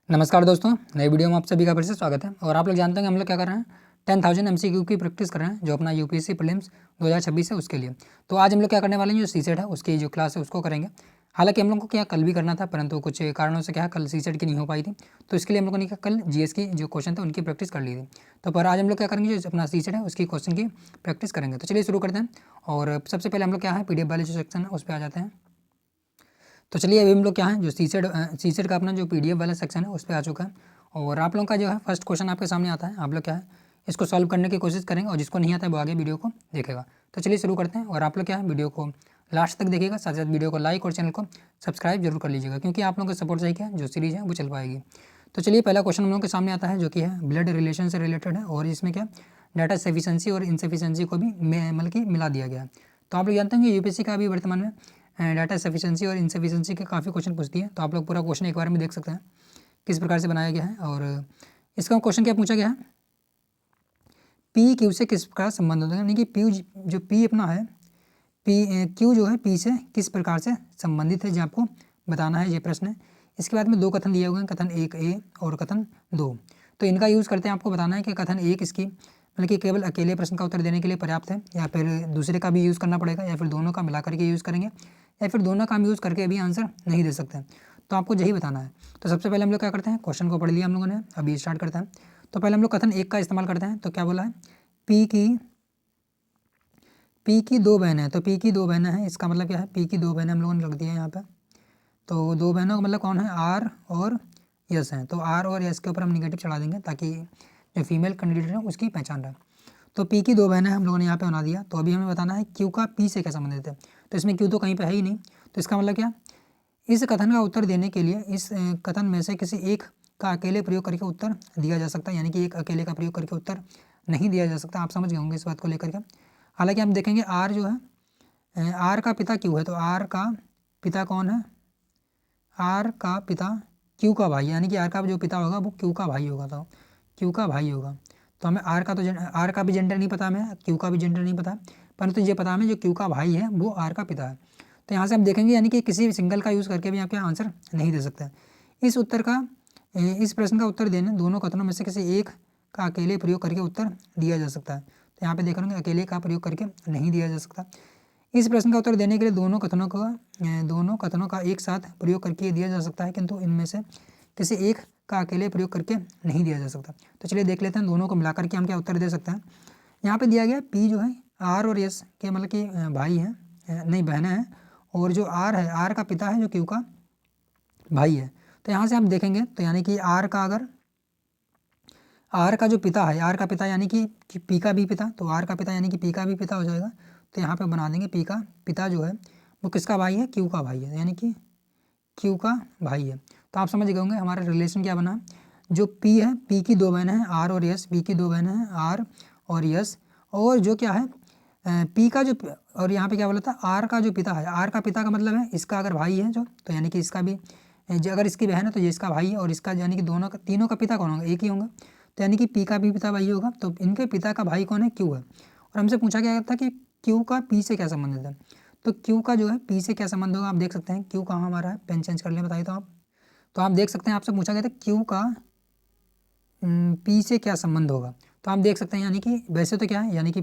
नमस्कार दोस्तों, नई वीडियो में आप सभी का फिर से स्वागत है। और आप लोग जानते हैं कि हम लोग क्या कर रहे हैं, 10,000 MCQ की प्रैक्टिस कर रहे हैं, जो अपना यूपीएससी प्रीलिम्स 2026 है उसके लिए। तो आज हम लोग क्या करने वाले हैं, जो सीसेट है उसकी जो क्लास है उसको करेंगे। हालांकि हम लोग को क्या कल भी करना था, परंतु कुछ कारणों से क्या कल सीसेट की नहीं हो पाई थी, तो इसके लिए हम लोगों ने क्या कल जीएस की जो क्वेश्चन थे उनकी प्रैक्टिस कर ली थी। तो पर आज हम लोग क्या करेंगे, जो अपना सीसेट है उसकी क्वेश्चन की प्रैक्टिस करेंगे। तो चलिए शुरू करते हैं। और सबसे पहले हम लोग क्या है, पीडीएफ वाले जो सेक्शन है उस पर आ जाते हैं। तो चलिए अभी हम लोग क्या है, जो सीसेट का अपना जो पीडीएफ वाला सेक्शन है उस पर आ चुका है। और आप लोगों का जो है फर्स्ट क्वेश्चन आपके सामने आता है। आप लोग क्या है इसको सॉल्व करने की कोशिश करेंगे, और जिसको नहीं आता है वो आगे वीडियो को देखेगा। तो चलिए शुरू करते हैं। और आप लोग क्या है वीडियो को लास्ट तक देखिएगा, साथ साथ वीडियो को लाइक और चैनल को सब्सक्राइब जरूर कर लीजिएगा, क्योंकि आप लोगों का सपोर्ट से क्या जो सीरीज़ है वो चल पाएगी। तो चलिए पहला क्वेश्चन हम लोगों के सामने आता है, जो कि है ब्लड रिलेशन से रिलेटेड है, और इसमें क्या डाटा सफिशेंसी और इनसफिशेंसी को भी मतलब कि मिला दिया गया है। तो आप लोग जानते हैं कि यूपीएससी का भी वर्तमान में डाटा सफिशेंसी और इनसफिशेंसी के काफ़ी क्वेश्चन पूछती है। तो आप लोग पूरा क्वेश्चन एक बार में देख सकते हैं किस प्रकार से बनाया गया है। और इसका क्वेश्चन क्या पूछा गया है, पी क्यू से किस प्रकार संबंध होता है, यानी कि पी जो पी अपना है, पी क्यू जो है पी से किस प्रकार से संबंधित है, जो आपको बताना है, ये प्रश्न है। इसके बाद में दो कथन दिए हुए हैं, कथन 1 ए और कथन 2। तो इनका यूज़ करते हैं, आपको बताना है कि कथन 1 इसकी मतलब कि केवल अकेले प्रश्न का उत्तर देने के लिए पर्याप्त है, या फिर दूसरे का भी यूज़ करना पड़ेगा, या फिर दोनों का मिला करके यूज़ करेंगे, या फिर दोनों का हम यूज़ करके भी आंसर नहीं दे सकते। तो आपको यही बताना है। तो सबसे पहले हम लोग क्या करते हैं, क्वेश्चन को पढ़ लिया हम लोगों ने, अभी स्टार्ट करते हैं। तो पहले हम लोग कथन 1 का इस्तेमाल करते हैं। तो क्या बोला है, पी की दो बहनें हैं। तो पी की दो बहनें हैं, इसका मतलब क्या है, पी की दो बहनें हम लोगों ने रख दिया है यहाँ पे। तो दो बहनों का मतलब कौन है, आर और यस हैं। तो आर और यस के ऊपर हम निगेटिव चढ़ा देंगे, ताकि जो फीमेल कैंडिडेट है उसकी पहचान रहे। तो पी की दो बहनें हम लोगों ने यहाँ पे बना दिया। तो अभी हमें बताना है क्यू का पी से क्या संबंधित है। तो इसमें क्यू तो कहीं पे है ही नहीं। तो इसका मतलब क्या, इस कथन का उत्तर देने के लिए इस कथन में से किसी एक का अकेले प्रयोग करके उत्तर दिया जा सकता है, यानी कि एक अकेले का प्रयोग करके उत्तर नहीं दिया जा सकता। आप समझ गए होंगे इस बात को लेकर के। हालांकि हम देखेंगे आर जो है, आर का पिता क्यू है। तो आर का पिता कौन है, आर का पिता क्यू का भाई, यानी कि आर का जो पिता होगा वो क्यू का भाई होगा। तो क्यू का भाई होगा। तो हमें आर का भी जेंडर नहीं पता, हमें क्यू का भी जेंडर नहीं पता, परंतु ये पता हमें जो क्यू का भाई है वो आर का पिता है। तो यहाँ से हम देखेंगे, यानी कि किसी सिंगल का यूज़ करके भी आप क्या आंसर नहीं दे सकते। इस प्रश्न का उत्तर देने दोनों कथनों में से किसी एक का अकेले प्रयोग करके उत्तर दिया जा सकता है। तो यहाँ पे देख रहे अकेले का प्रयोग करके नहीं दिया जा सकता। इस प्रश्न का उत्तर देने के लिए दोनों कथनों का एक साथ प्रयोग करके दिया जा सकता है, किंतु इनमें से किसी एक का अकेले प्रयोग करके नहीं दिया जा सकता। तो चलिए देख लेते हैं दोनों को मिलाकर के हम क्या उत्तर दे सकते हैं। यहाँ पे दिया गया पी जो है आर और एस के मतलब कि भाई हैं, नहीं बहनें हैं, और जो आर है, आर का पिता है जो क्यू का भाई है। तो यहाँ से हम देखेंगे, तो यानी कि आर का जो पिता है, आर का पिता यानी कि पी का भी पिता, तो आर का पिता यानी कि पी का भी पिता हो जाएगा। तो यहाँ पे बना देंगे पी का पिता जो है वो किसका भाई है, क्यू का भाई है, यानी कि क्यू का भाई है। तो आप समझ गए होंगे हमारा रिलेशन क्या बना, जो पी है, पी की दो बहनें हैं आर और यस, पी की दो बहनें हैं आर और यस, और जो क्या है पी का जो, और यहाँ पे क्या बोला था, आर का जो पिता है, आर का पिता का मतलब है इसका अगर भाई है जो, तो यानी कि इसका भी जो अगर इसकी बहन है तो ये इसका भाई है, और इसका यानी कि दोनों का तीनों का पिता कौन होगा, एक ही होगा। तो यानी कि पी का भी पिता भाई होगा। तो इनके पिता का भाई कौन है, क्यू है। और हमसे पूछा गया था कि क्यू का पी से क्या संबंधित है। तो क्यू का जो है पी से क्या संबंध होगा, आप देख सकते हैं क्यू कहाँ हमारा है, पेन चेंज कर लें बताइए। तो आप देख सकते हैं, आपसे पूछा गया था क्यू का पी से क्या संबंध होगा। तो आप देख सकते हैं, यानी कि वैसे तो क्या है, यानी कि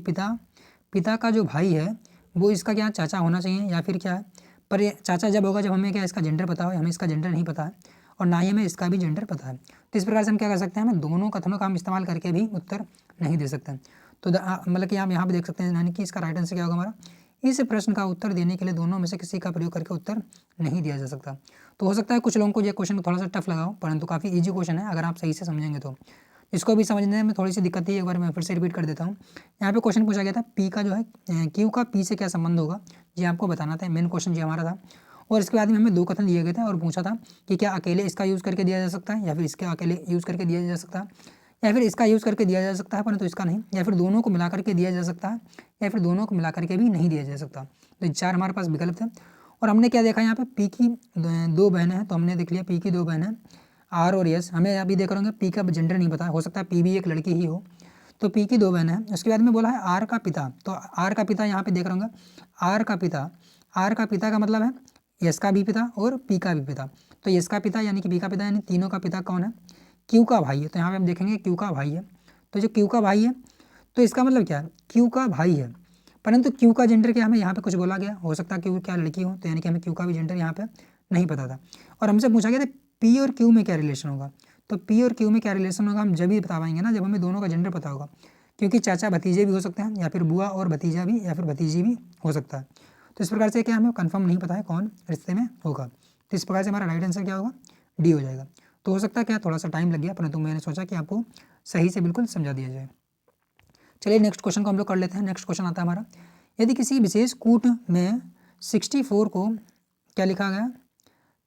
पिता का जो भाई है वो इसका क्या चाचा होना चाहिए, या फिर क्या है, पर ये चाचा जब होगा जब हमें क्या इसका जेंडर पता हो। हमें इसका जेंडर नहीं पता है, और ना ही हमें इसका भी जेंडर पता है। तो इस प्रकार से हम क्या कर सकते हैं, हमें दोनों कथनों का हम इस्तेमाल करके भी उत्तर नहीं दे सकते। तो मतलब कि आप यहाँ पे देख सकते हैं, यानी कि इसका राइट आंसर क्या होगा हमारा, इस प्रश्न का उत्तर देने के लिए दोनों में से किसी का प्रयोग करके उत्तर नहीं दिया जा सकता। तो हो सकता है कुछ लोगों को ये क्वेश्चन थोड़ा सा टफ लगा हो, परंतु काफ़ी ईजी क्वेश्चन है अगर आप सही से समझेंगे तो। इसको भी समझने में थोड़ी सी दिक्कत थी, एक बार मैं फिर से रिपीट कर देता हूँ। यहाँ पे क्वेश्चन पूछा गया था पी का जो है क्यू का पी से क्या संबंध होगा, ये आपको बताना था, मेन क्वेश्चन ये हमारा था। और इसके बाद में हमें दो कथन दिए गए थे और पूछा था कि क्या अकेले इसका यूज़ करके दिया जा सकता है, या फिर इसके अकेले यूज़ करके दिया जा सकता है, या फिर इसका यूज़ करके दिया जा सकता है परंतु इसका नहीं, या फिर दोनों को मिला करके दिया जा सकता है, या फिर दोनों को मिला करके भी नहीं दिया जा सकता। तो चार हमारे पास विकल्प थे। और हमने क्या देखा, यहाँ पे पी की दो बहनें हैं, तो हमने देख लिया पी की दो बहनें आर और यस। हमें अभी देख रहे होंगे पी का जेंडर नहीं पता, हो सकता है पी भी एक लड़की ही हो। तो पी की दो बहनें हैं। उसके बाद में बोला है आर का पिता। तो आर का पिता यहाँ पे देख रहे होंगे, आर का पिता का मतलब है यस का भी पिता और पी का भी पिता। तो एस का पिता यानी कि बी का पिता यानी तीनों का पिता कौन है, क्यू का भाई है। तो यहाँ पे हम देखेंगे क्यू का भाई है। तो जो क्यू का भाई है तो इसका मतलब क्या है, क्यू का भाई है, परंतु क्यू का जेंडर क्या हमें यहाँ पे कुछ बोला गया, हो सकता है क्यू क्या लड़की हो, तो यानी कि हमें क्यू का भी जेंडर यहाँ पे नहीं पता था। और हमसे पूछा गया था पी और क्यू में क्या रिलेशन होगा। तो पी और क्यू में क्या रिलेशन होगा हम जब भी बता पाएंगे ना जब हमें दोनों का जेंडर पता होगा, क्योंकि चाचा भतीजे भी हो सकते हैं या फिर बुआ और भतीजा भी या फिर भतीजी भी हो सकता है। तो इस प्रकार से क्या हमें कंफर्म नहीं पता है कौन रिश्ते में होगा। तो इस प्रकार से हमारा राइट आंसर क्या होगा, डी हो जाएगा। तो हो सकता है क्या थोड़ा सा टाइम लग गया, परंतु मैंने सोचा कि आपको सही से बिल्कुल समझा दिया जाए। चलिए नेक्स्ट क्वेश्चन को हम लोग कर लेते हैं। नेक्स्ट क्वेश्चन आता है हमारा, यदि किसी विशेष कूट में 64 को क्या लिखा गया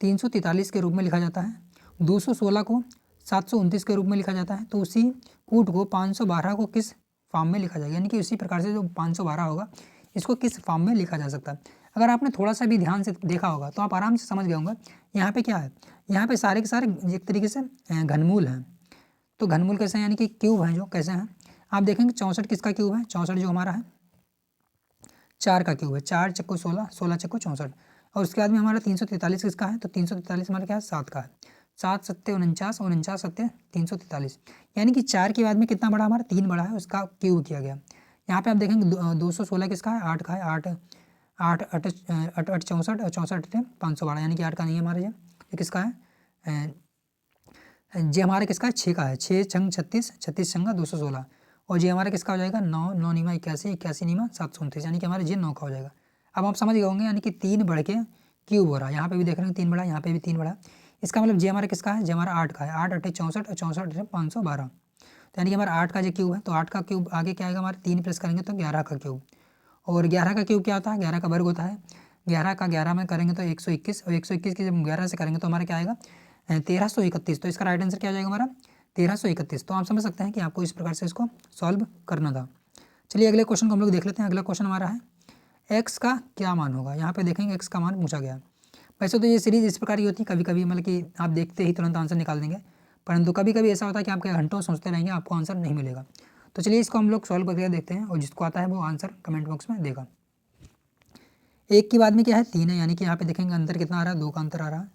343 के रूप में लिखा जाता है, 216 को 729 के रूप में लिखा जाता है, तो उसी कूट को 512 को किस फॉर्म में लिखा जाएगा। यानी कि उसी प्रकार से जो 512 होगा इसको किस फॉर्म में लिखा जा सकता है। अगर आपने थोड़ा सा भी ध्यान से देखा होगा तो आप आराम से समझ गए होंगे। यहाँ पे क्या है, यहाँ पे सारे के सारे एक तरीके से घनमूल हैं। तो घनमूल कैसे हैं, यानी कि क्यूब हैं जो कैसे हैं, आप देखेंगे 64 किसका क्यूब है, 64 जो हमारा है 4 का क्यूब है, 4 चक्को 16, 16 चक्को 64। और उसके बाद में हमारा 343 किसका है, तो 343 हमारा क्या है 7 का है, 7 सत्ते 49, 49 सत्ते 343। यानी कि 4 के बाद में कितना बड़ा हमारा 3 बड़ा है, उसका क्यूब किया गया। यहाँ पे आप देखेंगे 216 किसका है 8 का है, 8 8 8 8 8 64 और 64 512, यानी कि 8 का नहीं है हमारा ये किसका है, जे हमारा किसका है 6 का है, 6 छंग 36, 36 छंगा 216। और जे हमारा किसका हो जाएगा 9, 9 नीमा 81, 81 नीमा 729, यानी कि हमारा जे 9 का हो जाएगा। अब आप समझ गए होंगे यानी कि 3 बढ़ के क्यूब हो रहा है। यहाँ पे भी देख रहे हैं 3 बढ़ा, यहाँ पे भी 3 बढ़ा। इसका मतलब जे हमारा किसका है, जे हमारा 8 का है, 8 8 64 और 64 512। तो यानी कि हमारा 8 का जो क्यूब है, तो 8 का क्यूब आगे क्या आएगा हमारा 3 प्लस करेंगे तो 11 का क्यूब। और 11 का क्यूब क्या होता है, 11 का वर्ग होता है। 11 का 11 में करेंगे तो 121, और 121 की जब 11 से करेंगे तो हमारा क्या आएगा 1331। तो इसका राइट आंसर क्या हो जाएगा हमारा 1331। तो आप समझ सकते हैं कि आपको इस प्रकार से इसको सॉल्व करना था। चलिए अगले क्वेश्चन को हम लोग देख लेते हैं। अगला क्वेश्चन हमारा है एक्स का क्या मान होगा। यहाँ पे देखेंगे एक्स का मान पूछा गया। वैसे तो ये सीरीज इस प्रकार की होती है, कभी कभी मतलब कि आप देखते ही तुरंत आंसर निकाल देंगे, परंतु कभी कभी ऐसा होता है कि आप घंटों सोचते रहेंगे आपको आंसर नहीं मिलेगा। तो चलिए इसको हम लोग सॉल्व करके देखते हैं, और जिसको आता है वो आंसर कमेंट बॉक्स में देगा। एक की बाद में क्या है 3 है, यानी कि यहाँ पे देखेंगे अंतर कितना आ रहा है 2 का अंतर आ रहा है।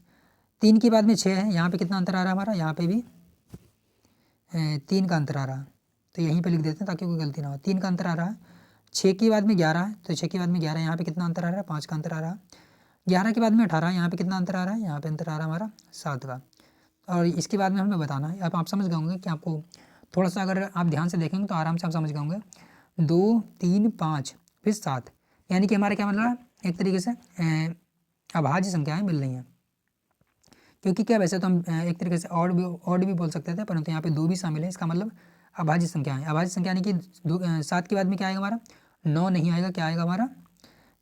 3 की बाद में 6 है, यहाँ पे कितना अंतर आ रहा है हमारा, यहाँ पे भी 3 का अंतर आ रहा है। तो यहीं पे लिख देते हैं ताकि कोई गलती ना हो। 3 का अंतर आ रहा है। 6 की बाद में 11 है, तो 6 की बाद में 11, यहाँ पे कितना अंतर आ रहा है 5 का अंतर आ रहा है। 11 के बाद में 18, यहाँ पे कितना अंतर आ रहा है, यहाँ पे अंतर आ रहा है हमारा 7 का। और इसके बाद में हमें बताना है। अब आप समझ गए होंगे कि आपको थोड़ा सा अगर आप ध्यान से देखेंगे तो आराम से आप समझ गए होंगे। 2 3 5 फिर 7, यानी कि हमारे क्या मतलब एक तरीके से अभाज्य संख्याएँ मिल रही हैं। क्योंकि क्या वैसे तो हम एक तरीके से ऑड भी बोल सकते थे, परंतु यहाँ पे 2 भी शामिल है, इसका मतलब अभाज्य संख्या है। अभाज्य संख्या यानी कि 7 के बाद में क्या आएगा हमारा 9 नहीं आएगा, क्या आएगा हमारा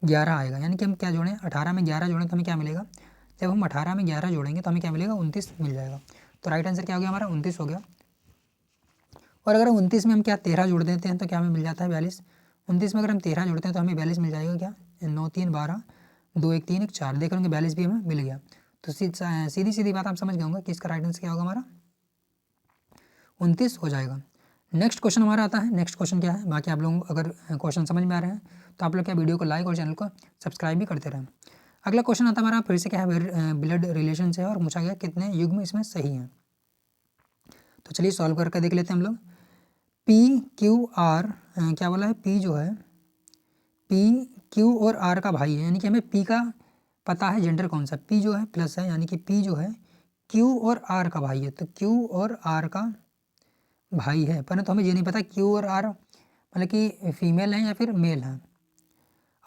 11 आएगा। यानी कि हम क्या जोड़ें 18 में 11 जोड़ें तो हमें क्या मिलेगा, जब हम 18 में 11 जोड़ेंगे तो हमें क्या मिलेगा 29 मिल जाएगा। तो राइट आंसर क्या हो गया हमारा 29 हो गया। और अगर 29 में हम क्या 13 जोड़ देते हैं तो क्या हमें मिल जाता है 42। 29 में अगर हम 13 जोड़ते हैं तो हमें 42 मिल जाएगा। क्या 9 3 12, 2 1 3 1 4, देख लेंगे 42 भी हमें मिल गया। तो सीधी सीधी बात आप समझ गए होंगे कि इसका राइट आंसर क्या होगा हमारा 29 हो जाएगा। नेक्स्ट क्वेश्चन हमारा आता है। नेक्स्ट क्वेश्चन क्या है, बाकी आप लोग अगर क्वेश्चन समझ में आ रहे हैं तो आप लोग क्या वीडियो को लाइक और चैनल को सब्सक्राइब भी करते रहें। अगला क्वेश्चन आता है हमारा फिर से क्या है ब्लड रिलेशन से है, और पूछा गया कितने युग्म इसमें सही हैं। तो चलिए सॉल्व करके देख लेते हैं हम लोग। पी क्यू आर क्या बोला है, पी जो है पी क्यू और आर का भाई है, यानी कि हमें पी का पता है जेंडर कौन सा, पी जो है प्लस है, यानी कि पी जो है क्यू और आर का भाई है। तो क्यू और आर का भाई है, परंतु हमें ये नहीं पता क्यू और आर मतलब कि फीमेल है या फिर मेल है।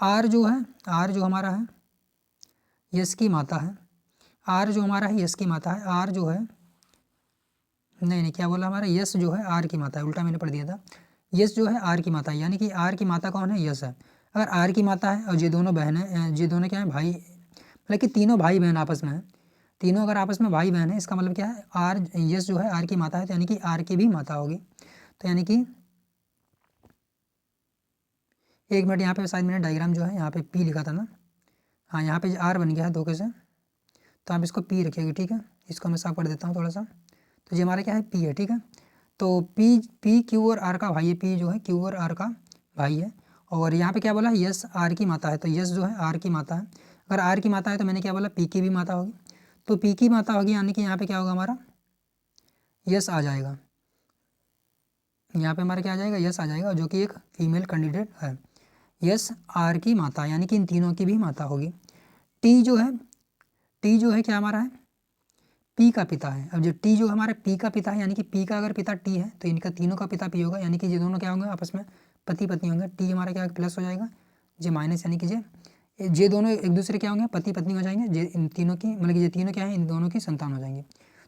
आर जो है, आर जो हमारा है यश की माता है। आर जो हमारा है यश की माता है। आर जो है नहीं क्या बोला हमारा, यश जो है आर की माता है, उल्टा मैंने पढ़ दिया था। यश जो है आर की माता है, यानी कि आर की माता कौन है, यश है। अगर आर की माता है और ये दोनों बहन है, ये दोनों क्या है भाई, मतलब कि तीनों भाई बहन आपस में है। तीनों अगर आपस में भाई बहन है, इसका मतलब क्या है आर यश जो है आर की माता है, तो यानी कि आर की भी माता होगी। तो यानी कि एक मिनट, यहाँ पे शायद मैंने डायग्राम जो है यहाँ पे पी लिखा था ना, हाँ यहाँ पे आर बन गया है धोखे से, तो आप इसको पी रखिएगा, ठीक है। इसको मैं साफ कर देता हूँ थोड़ा सा। तो ये हमारा क्या है पी है, ठीक है। तो पी क्यू और आर का भाई है, पी जो है क्यू और आर का भाई है। और यहाँ पे क्या बोला यश आर की माता है, तो यश जो है आर की माता है। अगर आर की माता है तो मैंने क्या बोला पी की भी माता होगी। तो पी की माता होगी, यानी कि यहाँ पे क्या होगा हमारा यस आ जाएगा। यहाँ पे हमारा क्या आ जाएगा यस आ जाएगा, जो कि एक फीमेल कैंडिडेट है। यस आर की माता, यानी कि इन तीनों की भी माता होगी। टी जो है क्या हमारा है पी का पिता है। अब जो टी जो हमारा पी का पिता है, यानी कि पी का अगर पिता टी है तो इनका तीनों का पिता पी होगा, यानी कि ये दोनों क्या होंगे आपस में पति पत्नी होंगे। टी हमारा क्या प्लस हो जाएगा, जे माइनस, यानी कि जे दोनों एक दूसरे क्या होंगे पति पत्नी हो जाएंगे। जे इन तीनों की मतलब ये तीनों क्या है इन दोनों की संतान हो जाएंगे।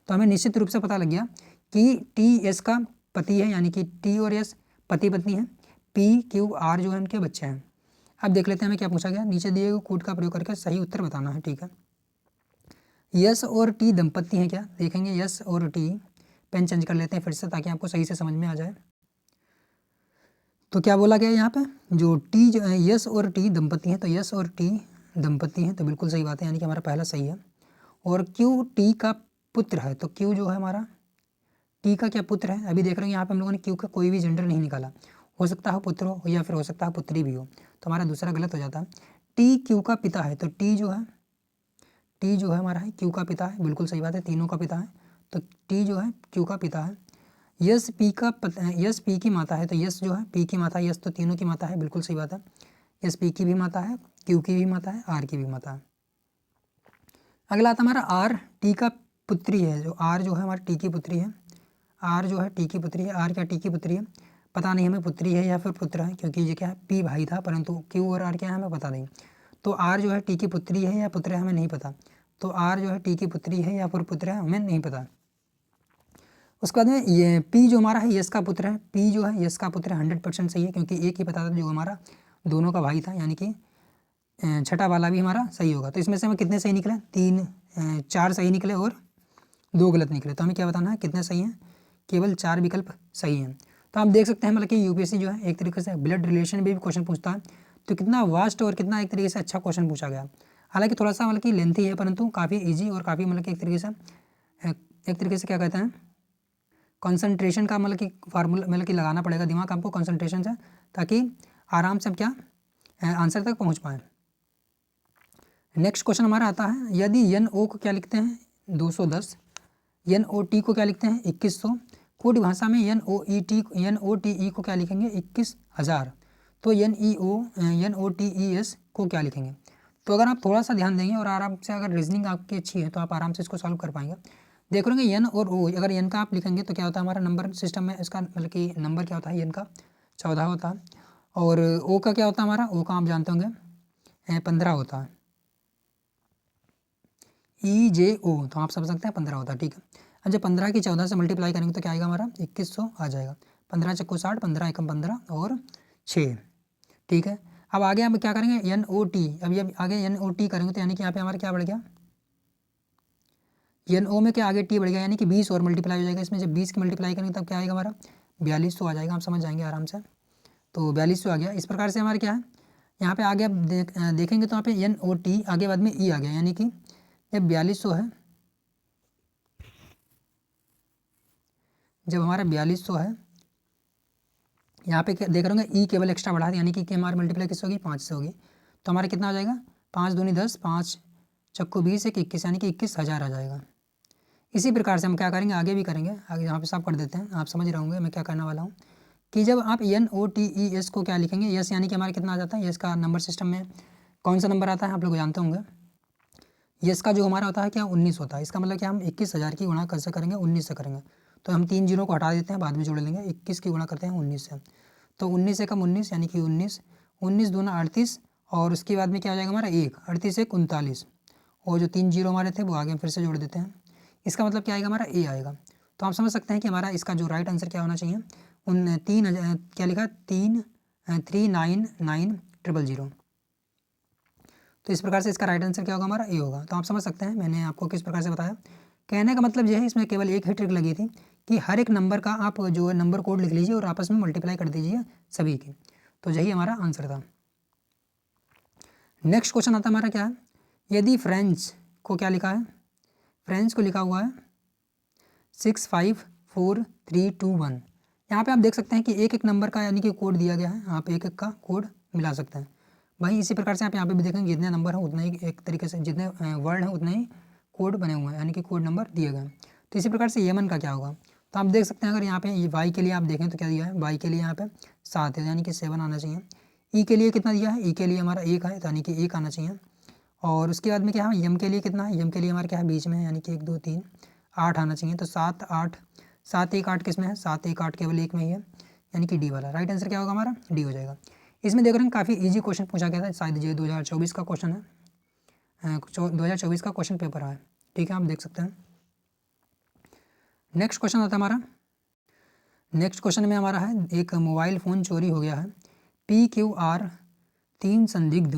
तो हमें निश्चित रूप से पता लग गया कि टी एस का पति है, यानी कि टी और एस पति पत्नी है, पी क्यू आर जो है उनके बच्चे हैं। अब देख लेते हैं हमें क्या पूछा गया, नीचे दिए गए कोड का प्रयोग करके सही उत्तर बताना है। ठीक है, यस और टी दंपति हैं क्या, देखेंगे यस और टी। पेन चेंज कर लेते हैं फिर से ताकि आपको सही से समझ में आ जाए। तो क्या बोला गया यहाँ पे, जो टी जो है यस और टी दंपति हैं, तो यस और टी दंपति हैं, तो बिल्कुल सही बात है, यानी कि हमारा पहला सही है। और क्यू टी का पुत्र है, तो क्यू जो है हमारा टी का क्या पुत्र है। अभी देख रहे हैं यहाँ पे हम लोगों ने क्यू का कोई भी जेंडर नहीं निकाला, हो सकता है पुत्र हो या फिर हो सकता है पुत्री भी हो, तो हमारा दूसरा गलत हो जाता है। टी क्यू का पिता है, तो टी जो है हमारा है क्यू का पिता है, बिल्कुल सही बात है, तीनों का पिता है, तो टी जो है क्यू का पिता है। यस पी की माता है, तो यस जो है पी की माता है, यस तो तीनों की माता है, बिल्कुल सही बात है, यस पी की भी माता है, क्यू की भी माता है, आर की भी माता है। अगला आता हमारा आर टी का पुत्री है, जो आर जो है हमारी टी की पुत्री है, आर जो है टी की पुत्री है। आर क्या टी की पुत्री है, पता नहीं हमें पुत्री है या फिर पुत्र है, क्योंकि ये क्या है पी भाई था, परंतु क्यू और आर क्या है हमें पता नहीं। तो आर जो है टी की पुत्री है या पुत्र है हमें नहीं पता, तो आर जो है टी की पुत्री है या फिर पुत्र है हमें नहीं पता। उसके बाद में ये पी जो हमारा है यस का पुत्र है, पी जो है यस का पुत्र है, 100% सही है, क्योंकि एक ही पता था जो हमारा दोनों का भाई था, यानी कि छठा वाला भी हमारा सही होगा। तो इसमें से हमें कितने सही निकले, 4 सही निकले और 2 गलत निकले। तो हमें क्या बताना है कितने सही हैं, केवल 4 विकल्प सही हैं। तो आप देख सकते हैं मतलब कि यूपीएससी जो है एक तरीके से ब्लड रिलेशन भी क्वेश्चन पूछता है, तो कितना वास्ट और कितना एक तरीके से अच्छा क्वेश्चन पूछा गया। हालांकि थोड़ा सा मतलब कि लेंथी है, परंतु काफ़ी ईजी और काफ़ी मतलब कि एक तरीके से क्या कहते हैं कंसंट्रेशन का मतलब कि फार्मूला मतलब कि लगाना पड़ेगा दिमाग आपको कंसंट्रेशन से, ताकि आराम से हम क्या आंसर तक पहुंच पाएँ। नेक्स्ट क्वेश्चन हमारा आता है, यदि एन ओ को क्या लिखते हैं 210, एन ओ टी को क्या लिखते हैं 2100, कोड भाषा में एन ओ टी ई को क्या लिखेंगे 21,000, तो N O T E S को क्या लिखेंगे। तो अगर आप थोड़ा सा ध्यान देंगे और आराम से अगर रीजनिंग आपकी अच्छी है तो आप आराम से इसको सॉल्व कर पाएंगे। देख लेंगे एन और ओ, अगर एन का आप लिखेंगे तो क्या होता है हमारा नंबर सिस्टम में इसका मतलब कि नंबर क्या होता है एन का 14 होता है, और ओ का क्या होता है हमारा ओ का आप जानते होंगे 15 होता है, ई जे ओ, तो आप समझ सकते हैं 15 होता है। ठीक है, अब जब 15 की 14 से मल्टीप्लाई करेंगे तो क्या आएगा हमारा 2100 आ जाएगा, 15 चक्को 60, 15 एकम 15 और 6। ठीक है, अब आगे हम क्या करेंगे एन ओ टी, अब ये आगे एन ओ टी करेंगे तो यानी कि यहाँ पे हमारा क्या बढ़ गया एन ओ में क्या आगे टी बढ़ गया, यानी कि 20 और मल्टीप्लाई हो जाएगा इसमें, जब 20 की मल्टीप्लाई करेंगे तब क्या आएगा हमारा 4200 आ जाएगा, आप समझ जाएंगे आराम से। तो 4200 आ गया। इस प्रकार से हमारे क्या है यहाँ पे आगे आप देखेंगे तो यहाँ पे एन ओ टी आगे बाद में ई आ गया, यानी कि जब 4200 है, जब हमारा 4200 है यहाँ पे देख रहे होंगे ई केवल एक्स्ट्रा बढ़ा दिया, यानी कि हमारी मल्टीप्लाई किससे होगी 5 से होगी, तो हमारा कितना हो जाएगा 5 दूनी 10, 5 चक्को 20 एक 21, यानी कि 21,000 आ जाएगा। इसी प्रकार से हम क्या करेंगे आगे भी करेंगे, आगे यहाँ पे साफ कर देते हैं, आप समझ रहे होंगे मैं क्या करने वाला हूँ कि जब आप N O T E S को क्या लिखेंगे यस, यानी कि हमारा कितना आ जाता है यस का नंबर सिस्टम में कौन सा नंबर आता है आप लोग जानते होंगे, यस का जो हमारा होता है क्या 19 होता है। इसका मतलब क्या हम 21,000 की गुणा कैसे करेंगे 19 से करेंगे, तो हम 3 जीरो को हटा देते हैं बाद में जोड़ लेंगे, 21 की गुणा करते हैं 19 से, तो 19 से कम 19 यानी कि 19, 19 दूना 38, और उसके बाद में क्या हो जाएगा हमारा 1, 38 एक 39, और जो 3 जीरो हमारे थे वो आगे फिर से जोड़ देते हैं, इसका मतलब क्या आएगा हमारा ए आएगा। तो आप समझ सकते हैं कि हमारा इसका जो राइट आंसर क्या होना चाहिए, उन क्या लिखा 3,39,000। तो इस प्रकार से इसका राइट आंसर क्या होगा हमारा ए होगा। तो आप समझ सकते हैं मैंने आपको किस प्रकार से बताया, कहने का मतलब यह है इसमें केवल एक ही ट्रिक लगी थी कि हर एक नंबर का आप जो है नंबर कोड लिख लीजिए और आपस में मल्टीप्लाई कर दीजिए सभी की, तो यही हमारा आंसर था। नेक्स्ट क्वेश्चन आता है हमारा क्या है, यदि फ्रेंच को क्या लिखा है, फ्रेंच को लिखा हुआ है 654,321, यहाँ पे आप देख सकते हैं कि एक एक नंबर का यानी कि कोड दिया गया है, आप एक एक का कोड मिला सकते हैं। वहीं इसी प्रकार से आप यहाँ पे भी देखेंगे जितने नंबर हैं उतना ही एक तरीके से जितने वर्ड हैं उतने ही कोड बने हुए हैं, यानी कि कोड नंबर दिए गए हैं। तो इसी प्रकार से यमन का क्या होगा, तो आप देख सकते हैं अगर यहाँ पे ये वाई के लिए आप देखें तो क्या दिया है, वाई के लिए यहाँ पे 7 है, यानी कि 7 आना चाहिए। ई के लिए कितना दिया है, ई के लिए हमारा 1 है, तो यानी कि 1 आना चाहिए। और उसके बाद में क्या है, यम के लिए कितना है, यम के लिए हमारा क्या है, बीच में है, यानी कि 1 2 3 8 आना चाहिए। तो 7 8 7 1 8 किस में है, 7 1 8 केवल एक में ही है, यानी कि डी वाला। राइट आंसर क्या होगा हमारा, डी हो जाएगा। इसमें देख रहे हैं काफ़ी इजी क्वेश्चन पूछा गया था, शायद ये 2024 का क्वेश्चन है, 2024 का क्वेश्चन पेपर है, ठीक है, आप देख सकते हैं। नेक्स्ट क्वेश्चन आता है हमारा, नेक्स्ट क्वेश्चन में हमारा है एक मोबाइल फ़ोन चोरी हो गया है। PQR 3 संदिग्ध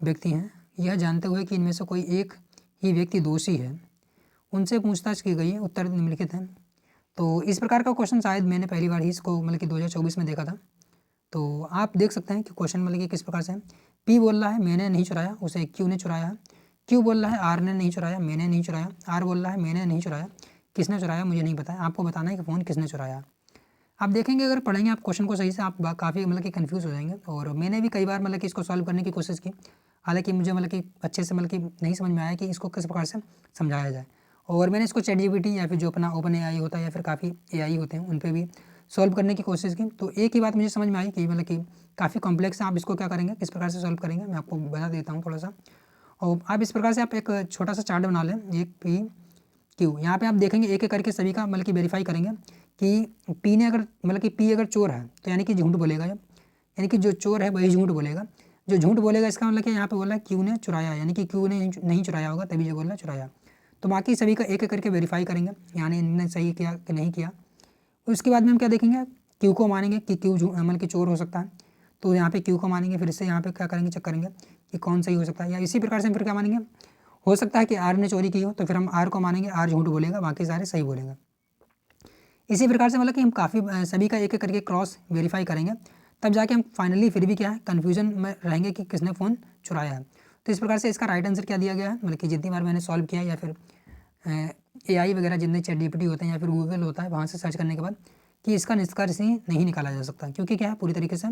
व्यक्ति हैं, यह जानते हुए कि इनमें से कोई एक ही व्यक्ति दोषी है, उनसे पूछताछ की गई है, उत्तर निम्नलिखित हैं। तो इस प्रकार का क्वेश्चन शायद मैंने पहली बार ही इसको मतलब कि 2024 में देखा था। तो आप देख सकते हैं कि क्वेश्चन मतलब कि किस प्रकार से है। पी बोल रहा है मैंने नहीं चुराया, उसे क्यू ने चुराया है। क्यू बोल रहा है आर ने नहीं चुराया, मैंने नहीं चुराया। आर बोल रहा है मैंने नहीं चुराया, किसने चुराया मुझे नहीं पता है, आपको बताना है कि फ़ोन किसने चुराया। आप देखेंगे अगर पढ़ेंगे आप क्वेश्चन को सही से, आप काफ़ी मतलब कि कन्फ्यूज़ हो जाएंगे। और मैंने भी कई बार मतलब कि इसको सॉल्व करने की कोशिश की, हालांकि मुझे मतलब कि अच्छे से मतलब कि नहीं समझ में आया कि इसको किस प्रकार से समझाया जाए। और मैंने इसको ChatGPT या फिर जो अपना ओपन AI होता है या फिर काफ़ी AI होते हैं उन पर भी सॉल्व करने की कोशिश की। तो एक ही बात मुझे समझ में आई कि मतलब कि काफ़ी कॉम्प्लेक्स है, आप इसको क्या करेंगे, किस प्रकार से सॉल्व करेंगे, मैं आपको बता देता हूँ थोड़ा सा। और आप इस प्रकार से आप एक छोटा सा चार्ट बना लें, एक PQ, यहाँ पे आप देखेंगे एक एक करके सभी का मतलब कि वेरीफाई करेंगे कि पी ने अगर मतलब कि पी अगर चोर है तो यानी कि झूठ बोलेगा, यानी कि जो चोर है वही झूठ बोलेगा। जो झूठ बोलेगा इसका मतलब कि यहाँ पे बोला है क्यू ने चुराया, यानी कि क्यू ने नहीं चुराया होगा तभी जो बोल रहा है चुराया। तो बाकी सभी का एक एक करके वेरीफाई करेंगे, यानी इन्होंने सही किया कि नहीं किया। उसके बाद में हम क्या देखेंगे, क्यू को मानेंगे कि क्यू मतलब कि चोर हो सकता है, तो यहाँ पे क्यू को मानेंगे। फिर से यहाँ पे क्या करेंगे, चेक करेंगे कि कौन सही हो सकता है। या इसी प्रकार से हम फिर क्या मानेंगे, हो सकता है कि आर ने चोरी की हो, तो फिर हम आर को मानेंगे, आर झूठ बोलेगा, बाकी सारे सही बोलेंगे। इसी प्रकार से मतलब कि हम काफ़ी सभी का एक एक करके क्रॉस वेरीफाई करेंगे, तब जाके हम फाइनली फिर भी क्या है कन्फ्यूजन में रहेंगे कि किसने फ़ोन चुराया है। तो इस प्रकार से इसका राइट आंसर क्या दिया गया है, मतलब कि जितनी बार मैंने सॉल्व किया या फिर AI वगैरह जितने ChatGPT होते हैं या फिर गूगल होता है वहाँ से सर्च करने के बाद, कि इसका निष्कर्ष ही नहीं निकाला जा सकता, क्योंकि क्या है पूरी तरीके से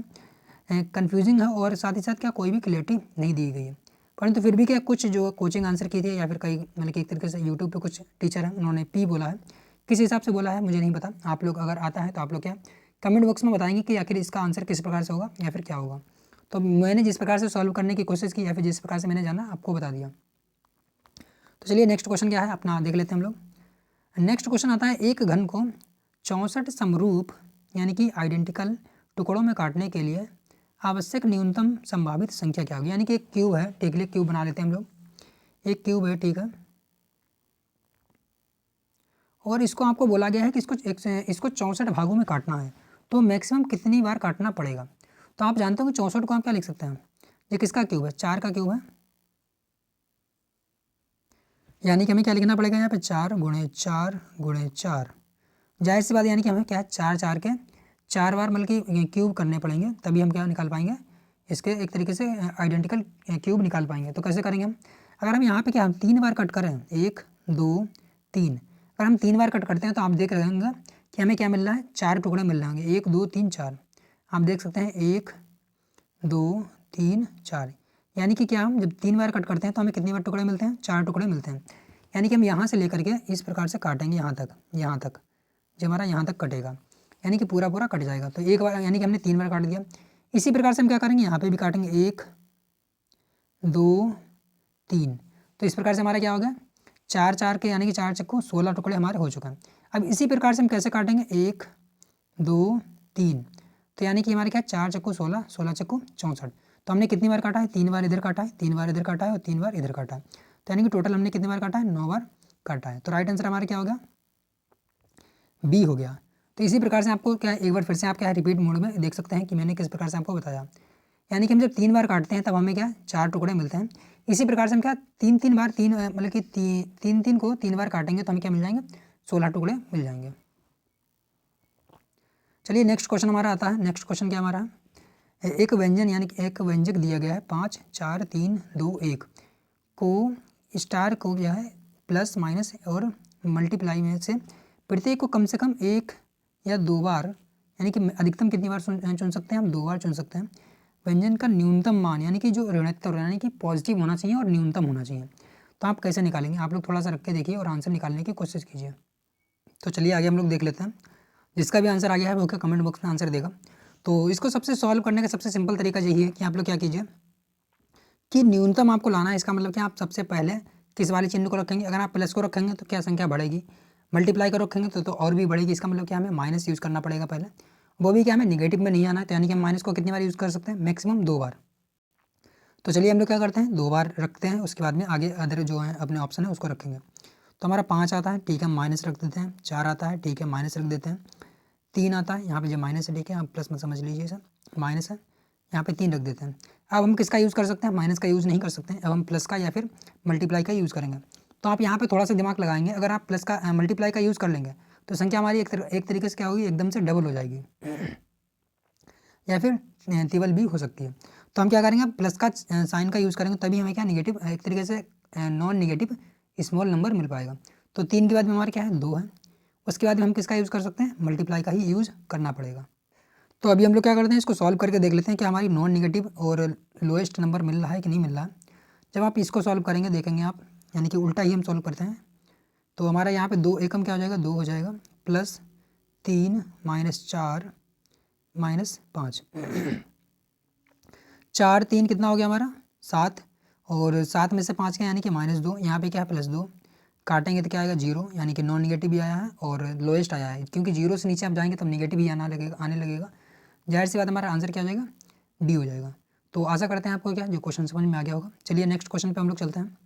कन्फ्यूजिंग है और साथ ही साथ क्या कोई भी क्लियरिटी नहीं दी गई है। परंतु फिर भी क्या कुछ जो कोचिंग आंसर की थी या फिर कई मतलब कि एक तरीके से यूट्यूब पे कुछ टीचर हैं उन्होंने पी बोला है, किस हिसाब से बोला है मुझे नहीं पता। आप लोग अगर आता है तो आप लोग क्या कमेंट बॉक्स में बताएंगे कि आखिर इसका आंसर किस प्रकार से होगा या फिर क्या होगा। तो मैंने जिस प्रकार से सॉल्व करने की कोशिश की या फिर जिस प्रकार से मैंने जाना आपको बता दिया। तो चलिए नेक्स्ट क्वेश्चन क्या है अपना देख लेते हैं हम लोग। नेक्स्ट क्वेश्चन आता है, एक घन को 64 समरूप यानी कि आइडेंटिकल टुकड़ों में काटने के लिए आवश्यक न्यूनतम संभावित संख्या क्या होगी। यानी कि एक क्यूब है, ठीक है, क्यूब बना लेते हैं हम लोग, एक क्यूब है, ठीक है, और इसको आपको बोला गया है कि इसको 64 भागों में काटना है, तो मैक्सिमम कितनी बार काटना पड़ेगा। तो आप जानते हो कि 64 को आप क्या लिख सकते हैं, ये किसका क्यूब है, 4 का क्यूब है, यानी कि हमें क्या लिखना पड़ेगा यहाँ पे 4 गुणे 4 गुणे 4। जाहिर सी बात यानी कि हमें क्या है 4 4 के 4 बार मतलब कि क्यूब करने पड़ेंगे, तभी हम क्या निकाल पाएंगे, इसके एक तरीके से आइडेंटिकल क्यूब निकाल पाएंगे। तो कैसे करेंगे हम, अगर हम यहाँ पे क्या हम 3 बार कट करें, 1 2 3, अगर हम 3 बार कट करते हैं तो आप देख रहे होंगे कि हमें क्या मिल रहा है, 4 टुकड़े मिल रहे होंगे, 1 2 3 4। आप देख सकते हैं 1 2 3 4, यानी कि क्या हम जब 3 बार कट करते हैं तो हमें कितनी बार टुकड़े मिलते हैं, 4 टुकड़े मिलते हैं। यानी कि हम यहाँ से लेकर के इस प्रकार से काटेंगे यहाँ तक जो हमारा यहाँ तक कटेगा, यानी कि पूरा पूरा कट जाएगा। तो एक बार यानी कि हमने 3 बार काट दिया। इसी प्रकार से हम क्या करेंगे, यहाँ पे भी काटेंगे, 1 2 3। तो इस प्रकार से हमारा क्या हो गया, 4 4 के यानी कि 4 चक्कू 16 टुकड़े हमारे हो चुके हैं। अब इसी प्रकार से हम कैसे काटेंगे, 1 2 3, तो यानी कि हमारे क्या 4 चक्कू 16, 16 चक्कू 64। तो हमने कितनी बार काटा है, 3 बार इधर काटा है, 3 बार इधर काटा है और 3 बार इधर काटा है। तो यानी कि टोटल हमने कितनी बार काटा है, 9 बार काटा है। तो राइट आंसर हमारा क्या हो गया, बी हो गया। तो इसी प्रकार से आपको क्या एक बार फिर से आप क्या है रिपीट मोड में देख सकते हैं कि मैंने किस प्रकार से आपको बताया। यानी कि हम जब 3 बार काटते हैं तब हमें क्या 4 टुकड़े मिलते हैं। इसी प्रकार से हम क्या 3 बार मतलब कि 3 को 3 बार काटेंगे तो हमें क्या मिल जाएंगे, 16 टुकड़े मिल जाएंगे। चलिए नेक्स्ट क्वेश्चन हमारा आता है। नेक्स्ट क्वेश्चन क्या हमारा है, एक व्यंजन यानी कि एक व्यंजक दिया गया है 5 4 3 2 1 को स्टार को क्या है प्लस माइनस और मल्टीप्लाई में से प्रत्येक को कम से कम 1 या 2 बार, यानी कि अधिकतम कितनी बार चुन सकते हैं हम, 2 बार चुन सकते हैं। व्यंजन का न्यूनतम मान यानी कि जो ऋणात्मक यानी कि पॉजिटिव होना चाहिए और न्यूनतम होना चाहिए। तो आप कैसे निकालेंगे, आप लोग थोड़ा सा रख के देखिए और आंसर निकालने की कोशिश कीजिए। तो चलिए आगे हम लोग देख लेते हैं। जिसका भी आंसर आ गया है वो क्या कमेंट बॉक्स में आंसर देगा। तो इसको सबसे सॉल्व करने का सबसे सिंपल तरीका यही है कि आप लोग क्या कीजिए कि न्यूनतम आपको लाना है। इसका मतलब कि आप सबसे पहले किस वाले चिन्ह को रखेंगे, अगर आप प्लस को रखेंगे तो क्या संख्या बढ़ेगी, मल्टीप्लाई को रखेंगे तो और भी बढ़ेगी। इसका मतलब क्या हमें माइनस यूज़ करना पड़ेगा पहले, वो भी क्या हमें निगेटिव में नहीं आना है। तो यानी कि हम माइनस को कितनी बार यूज़ कर सकते हैं, मैक्सिमम 2 बार। तो चलिए हम लोग क्या करते हैं 2 बार रखते हैं, उसके बाद में आगे अदर जो है अपने ऑप्शन है उसको रखेंगे। तो हमारा 5 आता है, ठीक है माइनस रख देते हैं। 4 आता है, ठीक है माइनस रख देते हैं। 3 आता है, यहाँ पे जो माइनस है, ठीक है आप प्लस मत समझ लीजिए सर, माइनस है, यहाँ पे 3 रख देते हैं। अब हम किसका यूज़ कर सकते हैं, माइनस का यूज़ नहीं कर सकते हैं, अब हम प्लस का या फिर मल्टीप्लाई का यूज़ करेंगे। तो आप यहाँ पे थोड़ा सा दिमाग लगाएंगे, अगर आप प्लस का मल्टीप्लाई का यूज़ कर लेंगे तो संख्या हमारी एक तरीके से क्या होगी, एकदम से डबल हो जाएगी या फिर टेबल भी हो सकती है। तो हम क्या करेंगे, प्लस का साइन का यूज़ करेंगे, तभी हमें क्या निगेटिव एक तरीके से नॉन निगेटिव स्मॉल नंबर मिल पाएगा। तो 3 के बाद में हमारे क्या है 2 है, उसके बाद में हम किसका यूज़ कर सकते हैं, मल्टीप्लाई का ही यूज़ करना पड़ेगा। तो अभी हम लोग क्या करते हैं, इसको सॉल्व करके देख लेते हैं कि हमारी नॉन निगेटिव और लोएस्ट नंबर मिल रहा है कि नहीं मिल रहा है। जब आप इसको सॉल्व करेंगे देखेंगे आप, यानी कि उल्टा ही हम सॉल्व करते हैं। तो हमारा यहाँ पे 2 एकम क्या हो जाएगा, 2 हो जाएगा, प्लस 3 माइनस 4 माइनस 5 4 3 कितना हो गया हमारा 7, और 7 में से 5 क्या यानी कि -2, यहाँ पे क्या है +2, काटेंगे तो क्या आएगा 0, यानी कि नॉन निगेटिव भी आया है और लोएस्ट आया है, क्योंकि 0 से नीचे आप जाएंगे तब निगेटिव ही आने लगेगा। जाहिर सी बात हमारा आंसर क्या हो जाएगा, डी हो जाएगा। तो आशा करते हैं आपको क्या जो क्वेश्चन समझ में आ गया होगा। चलिए नेक्स्ट क्वेश्चन पे हम लोग चलते हैं।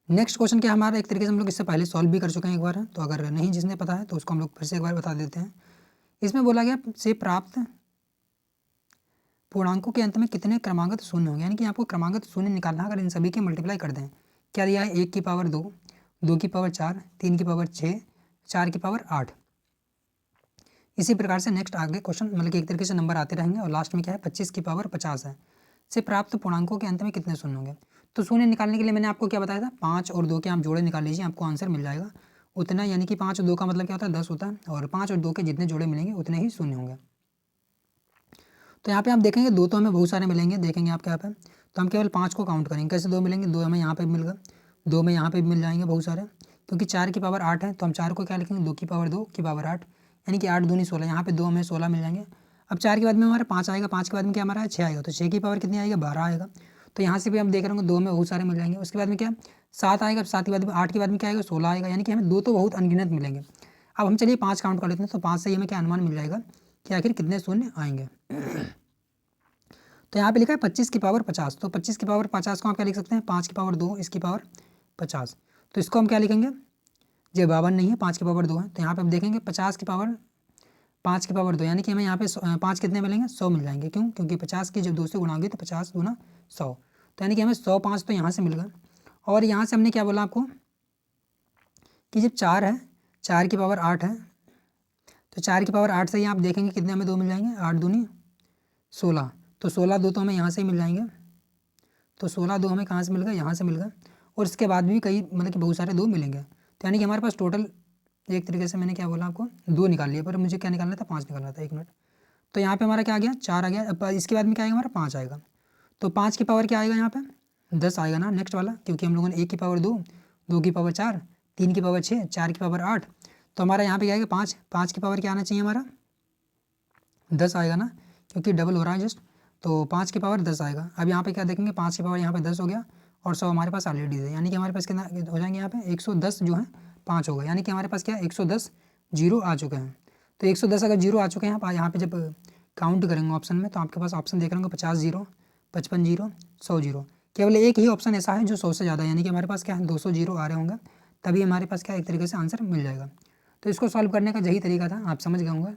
नेक्स्ट क्वेश्चन क्या हमारा एक तरीके से हम लोग इससे पहले सॉल्व भी कर चुके हैं एक बार, तो अगर नहीं जिसने पता है तो उसको हम लोग फिर से एक बार बता देते हैं। इसमें बोला गया से प्राप्त पूर्णांकों के अंत में कितने क्रमागत शून्य होंगे, यानी कि आपको क्रमागत शून्य निकालना है। अगर इन सभी के मल्टीप्लाई कर दें, क्या दिया है 1 की पावर 2, 2 की पावर 4, 3 की पावर 6, 4 की पावर 8। इसी प्रकार से नेक्स्ट आगे क्वेश्चन मतलब कि एक तरीके से नंबर आते रहेंगे और लास्ट में क्या है 25 की पावर 50 है। से प्राप्त पूर्णांकों के अंत में कितने शून्य होंगे। तो शून्य निकालने के लिए मैंने आपको क्या बताया था, 5 और 2 के आप जोड़े निकाल लीजिए, आपको आंसर मिल जाएगा उतना, यानी कि 5 और 2 का मतलब क्या होता है 10 होता है, और 5 और 2 के जितने जोड़े मिलेंगे उतने ही शून्य होंगे। तो यहाँ पे आप देखेंगे 2 तो हमें बहुत सारे मिलेंगे, देखेंगे आप क्या पे, तो हम केवल 5 को काउंट करेंगे। कैसे 2 मिलेंगे, 2 हमें यहाँ पे मिल गए, 2 में यहाँ पे भी मिल जाएंगे बहुत सारे, क्योंकि 4 की पावर 8 है तो हम 4 को क्या लिखेंगे 2 की पावर 2 की पावर 8, यानी कि 8 दूनी 16, यहाँ पे 2 हमें 16 मिल जाएंगे। अब 4 के बाद में हमारा 5 आएगा, 5 के बाद में क्या हमारा 6 आएगा, तो 6 की पावर कितनी आएगा 12 आएगा। तो यहाँ से भी हम देख रहे होंगे 2 में बहुत सारे मिल जाएंगे। उसके बाद में क्या 7 आएगा, 7 के बाद में 8 के बाद में क्या आएगा 16 आएगा, यानी कि हमें 2 तो बहुत अनगिनत मिलेंगे। अब हम चलिए 5 काउंट कर लेते हैं, तो 5 से हमें क्या अनुमान मिल जाएगा कि आखिर कितने शून्य आएंगे। तो यहाँ पे लिखा है 25 की पावर 50, तो 25 की पावर 50 को हम क्या लिख सकते हैं 5 की पावर 2 इसकी पावर 50, तो इसको हम क्या लिखेंगे, ये 52 नहीं है 5 की पावर 2 है, तो यहाँ पे हम देखेंगे 50 की पावर 5 की पावर 2, यानी कि हमें यहाँ पे 5 कितने मिलेंगे 100 मिल जाएंगे। क्यों, क्योंकि 50 की जब 2 से गुणा होगी तो 50 गुना 100, तो यानी कि हमें 105 तो यहाँ से मिल गए। और यहाँ से हमने क्या बोला आपको कि जब 4 है 4 की पावर 8 है, तो 4 की पावर 8 से ही आप देखेंगे कितने हमें 2 मिल जाएंगे, 8 दूनी 16, तो 16 2 तो हमें यहाँ से ही मिल जाएंगे, तो 16 2 हमें कहाँ से मिल गए, यहाँ से मिल गए। और इसके बाद भी कई मतलब कि बहुत सारे 2 मिलेंगे, तो यानी कि हमारे पास टोटल एक तरीके से मैंने क्या बोला आपको 2 निकाल लिया, पर मुझे क्या निकालना था 5 निकालना था, 1 मिनट। तो यहाँ पे हमारा क्या आ गया 4 आ गया, अब इसके बाद में क्या आएगा हमारा 5 आएगा, तो 5 की पावर क्या आएगा यहाँ पे 10 आएगा ना नेक्स्ट वाला, क्योंकि हम लोगों ने 1 की पावर 2, 2 की पावर 4, 3 की पावर 6, 4 की पावर 8, तो हमारा यहाँ पे क्या आएगा 5, 5 की पावर क्या आना चाहिए हमारा 10 आएगा ना, क्योंकि डबल हो रहा है जस्ट, तो 5 की पावर 10 आएगा। अब यहाँ पे क्या देखेंगे 5 की पावर यहाँ पे 10 हो गया और 100 हमारे पास ऑलरेडी है, यानी कि हमारे पास कितना हो जाएंगे यहाँ पे 110 जो है 5 होगा, यानी कि हमारे पास क्या 110 जीरो आ चुके हैं। तो 110 अगर जीरो आ चुके हैं आप यहाँ पे जब काउंट करेंगे ऑप्शन में, तो आपके पास ऑप्शन देख रहे होंगे 50 जीरो, 55 जीरो, 100 जीरो, केवल एक ही ऑप्शन ऐसा है जो 100 से ज़्यादा, यानी कि हमारे पास क्या है 200 जीरो आ रहे होंगे, तभी हमारे पास क्या एक तरीके से आंसर मिल जाएगा। तो इसको सॉल्व करने का यही तरीका था, आप समझ गए होंगे।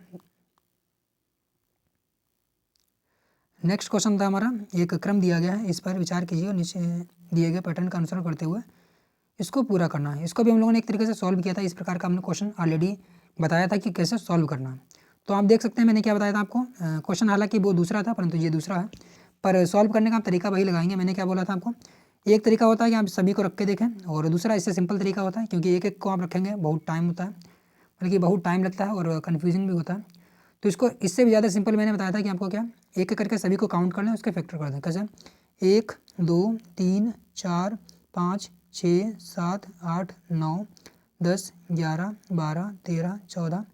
नेक्स्ट क्वेश्चन था हमारा, एक क्रम दिया गया है, इस पर विचार कीजिए और नीचे दिए गए पैटर्न का अनुसरण करते हुए इसको पूरा करना है। इसको भी हम लोगों ने एक तरीके से सॉल्व किया था, इस प्रकार का हमने क्वेश्चन ऑलरेडी बताया था कि कैसे सॉल्व करना है। तो आप देख सकते हैं मैंने क्या बताया था आपको, क्वेश्चन हालांकि वो दूसरा था परंतु ये दूसरा है, पर सॉल्व करने का आप तरीका वही लगाएंगे। मैंने क्या बोला था आपको, एक तरीका होता है कि आप सभी को रख के देखें, और दूसरा इससे सिंपल तरीका होता है, क्योंकि एक एक को आप रखेंगे बहुत टाइम होता है, बल्कि बहुत टाइम लगता है और कन्फ्यूजिंग भी होता है। तो इसको इससे भी ज़्यादा सिंपल मैंने बताया था कि आपको क्या एक एक करके सभी को काउंट कर लें, उसके फैक्टर कर दें। कैसे 1 2 3 4 5 6 7 8 9 10 11 12 13 14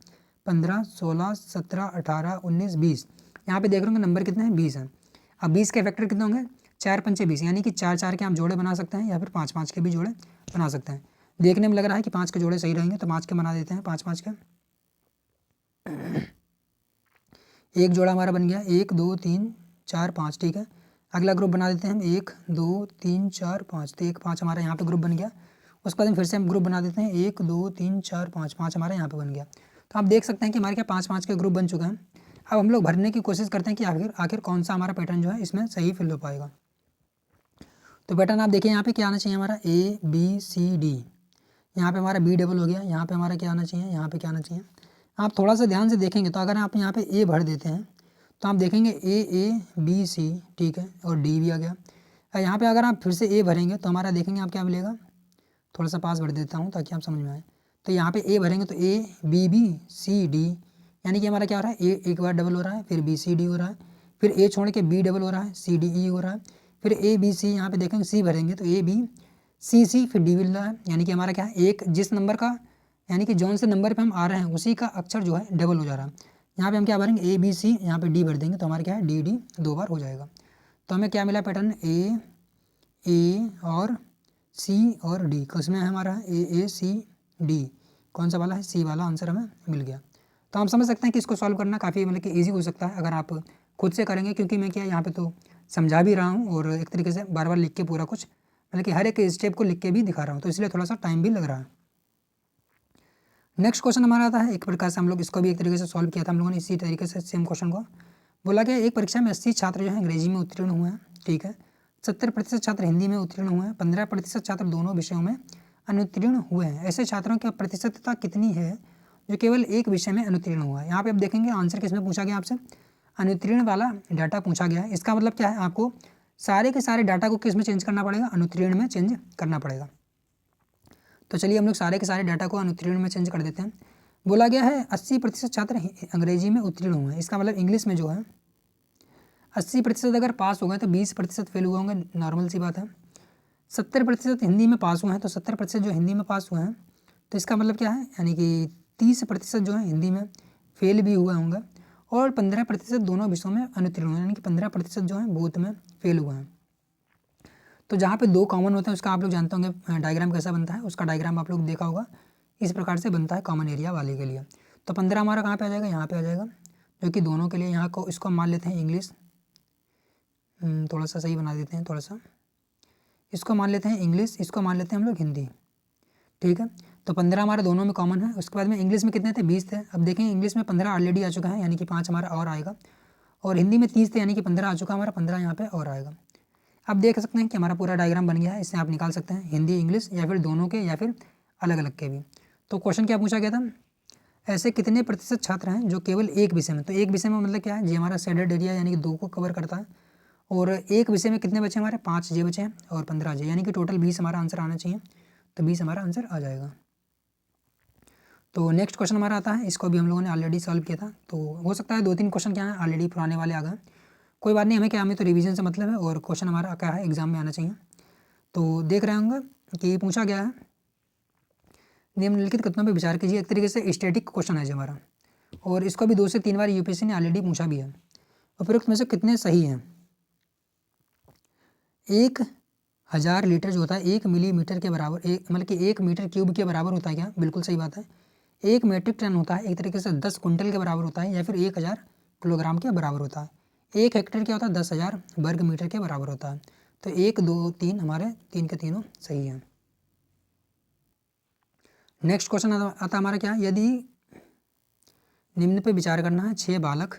15 16 17 18 19 20। यहाँ पे देख रहे होंगे नंबर कितने हैं, 20 हैं। अब 20 के फैक्टर कितने होंगे, 4 पंचे 20, यानी कि 4 4 के आप जोड़े बना सकते हैं या फिर 5 5 के भी जोड़े बना सकते हैं। देखने में लग रहा है कि 5 के जोड़े सही रहेंगे, तो 5 के बना देते हैं, 5 5 के। एक जोड़ा हमारा बन गया, 1 2 3 4 5, ठीक है। अगला ग्रुप बना देते हैं हम, 1 2 3 4 5, तो 1 5 हमारा यहाँ पे ग्रुप बन गया। उसके बाद हम फिर से हम ग्रुप बना देते हैं, 1 2 3 4 5, 5 हमारा यहाँ पे बन गया। तो आप देख सकते हैं कि हमारे क्या 5 5 के ग्रुप बन चुके हैं। अब हम लोग भरने की कोशिश करते हैं कि आखिर कौन सा हमारा पैटर्न जो है इसमें सही फिल हो पाएगा। तो पैटर्न आप देखिए यहाँ पे क्या आना चाहिए हमारा, ABCD, यहाँ पे हमारा B डबल हो गया, यहाँ पे हमारा क्या आना चाहिए, यहाँ पे क्या आना चाहिए। आप थोड़ा सा ध्यान से देखेंगे तो अगर आप यहाँ पे A भर देते हैं तो आप देखेंगे AABC, ठीक है, और D भी आ गया। यहाँ पे अगर आप फिर से A भरेंगे तो हमारा देखेंगे आप क्या मिलेगा, थोड़ा सा पास भर देता हूँ ताकि आप समझ में आए। तो यहाँ पे A भरेंगे तो ABBCD, यानी कि हमारा क्या हो रहा है, A एक बार डबल हो रहा है, फिर BCD हो रहा है, फिर A छोड़ के B डबल हो रहा है, CDE हो रहा है, फिर ABC, यहाँ पे देखेंगे C भरेंगे तो ABCC, फिर D मिल रहा है। यानी कि हमारा क्या है, एक जिस नंबर का, यानी कि जौन से नंबर पे हम आ रहे हैं उसी का अक्षर जो है डबल हो जा रहा है। यहाँ पे हम क्या भरेंगे, ABC, यहाँ पे D भर देंगे तो हमारा क्या है, DD 2 बार हो जाएगा। तो हमें क्या मिला पैटर्न, A और C और D, किसमें है हमारा AACD, कौन सा वाला है, C वाला आंसर हमें मिल गया। तो हम समझ सकते हैं कि इसको सॉल्व करना काफ़ी मतलब कि ईजी हो सकता है अगर आप खुद से करेंगे, क्योंकि मैं क्या यहाँ पे तो समझा भी रहा हूँ और एक तरीके से बार बार लिख के पूरा कुछ मतलब कि हर एक स्टेप को लिख के भी दिखा रहा हूँ, तो इसलिए थोड़ा सा टाइम भी लग रहा है। नेक्स्ट क्वेश्चन हमारा आता है, एक प्रकार से हम लोग इसको भी एक तरीके से सॉल्व किया था हम लोगों ने इसी तरीके से सेम क्वेश्चन को। बोला गया एक परीक्षा में 80 छात्र जो है अंग्रेजी में उत्तीर्ण हुए हैं, ठीक है, 70% छात्र हिंदी में उत्तीर्ण हुए हैं, 15% छात्र दोनों विषयों में अनुत्तीर्ण हुए हैं। ऐसे छात्रों की प्रतिशतता कितनी है जो केवल एक विषय में अनुत्तीर्ण हुआ है। यहाँ पे आप देखेंगे आंसर किसमें पूछा गया आपसे, अनुत्तीर्ण वाला डाटा पूछा गया है। इसका मतलब क्या है, आपको सारे के सारे डाटा को किस में चेंज करना पड़ेगा, अनुत्तीर्ण में चेंज करना पड़ेगा। तो चलिए हम लोग सारे के सारे डाटा को अनुत्तीर्ण में चेंज कर देते हैं। बोला गया है 80% छात्र अंग्रेजी में उत्तीर्ण हुए हैं, इसका मतलब इंग्लिश में जो है 80% अगर पास हो गए तो 20% फेल हुए होंगे, नॉर्मल सी बात है। 70% हिंदी में पास हुए हैं तो 70% जो हिंदी में पास हुए हैं, तो इसका मतलब क्या है, यानी कि 30% जो है हिंदी में फेल भी हुए होंगे और 15% दोनों विषयों में अनुत्तीर्ण हुए, यानी कि 15% जो है बोथ में फेल हुए हैं। तो जहाँ पे 2 कॉमन होते हैं उसका आप लोग जानते होंगे डायग्राम कैसा बनता है, उसका डायग्राम आप लोग देखा होगा, इस प्रकार से बनता है कॉमन एरिया वाले के लिए। तो 15 हमारा कहाँ पे आ जाएगा, यहाँ पे आ जाएगा, जो कि दोनों के लिए यहाँ को इसको मान लेते हैं इंग्लिश, थोड़ा सा सही बना देते हैं, थोड़ा सा इसको मान लेते हैं इंग्लिश, इसको मान लेते हैं हम लोग हिंदी, ठीक है। तो 15 हमारे दोनों में कॉमन है। उसके बाद में इंग्लिश में कितने थे, 20 थे। अब देखें इंग्लिश में 15 ऑलरेडी आ चुका है, यानी कि 5 हमारा और आएगा, और हिंदी में 30 थे यानी कि 15 आ चुका हमारा, 15 यहाँ पे और आएगा। अब देख सकते हैं कि हमारा पूरा डायग्राम बन गया है, इससे आप निकाल सकते हैं हिंदी इंग्लिश या फिर दोनों के या फिर अलग अलग के भी। तो क्वेश्चन क्या पूछा गया था, ऐसे कितने प्रतिशत छात्र हैं जो केवल एक विषय में, तो एक विषय में मतलब क्या है, ये हमारा शेडेड एरिया यानी कि 2 को कवर करता है, और एक विषय में कितने बचे हमारे, 5 जे बचे हैं और 15 जे, यानी कि टोटल 20 हमारा आंसर आना चाहिए। तो 20 हमारा आंसर आ जाएगा। तो नेक्स्ट क्वेश्चन हमारा आता है, इसको भी हम लोगों ने ऑलरेडी सॉल्व किया था, तो हो सकता है 2-3 क्वेश्चन क्या है ऑलरेडी पुराने वाले आ गए, कोई बात नहीं, हमें क्या, हमें तो रिवीजन से मतलब है और क्वेश्चन हमारा क्या है एग्जाम में आना चाहिए। तो देख रहे होंगे कि पूछा गया है, निम्नलिखित कथनों पर विचार कीजिए। एक तरीके से स्टैटिक क्वेश्चन है जो हमारा, और इसको भी 2 से 3 बार यूपीएससी ने ऑलरेडी पूछा भी है। उपरोक्त में से कितने सही हैं। 1000 लीटर जो होता है 1 मिलीमीटर के बराबर, एक मतलब कि 1 मीटर क्यूब के बराबर होता है क्या, बिल्कुल सही बात है। 1 मीट्रिक टन होता है एक तरीके से 10 कुंटल के बराबर होता है, या फिर 1000 किलोग्राम के बराबर होता है। 1 हेक्टेयर क्या होता है, 10,000 वर्ग मीटर के बराबर होता है। तो 1 2 3 हमारे 3 के तीनों सही हैं। नेक्स्ट क्वेश्चन आता हमारा क्या, यदि निम्न पे विचार करना है, 6 बालक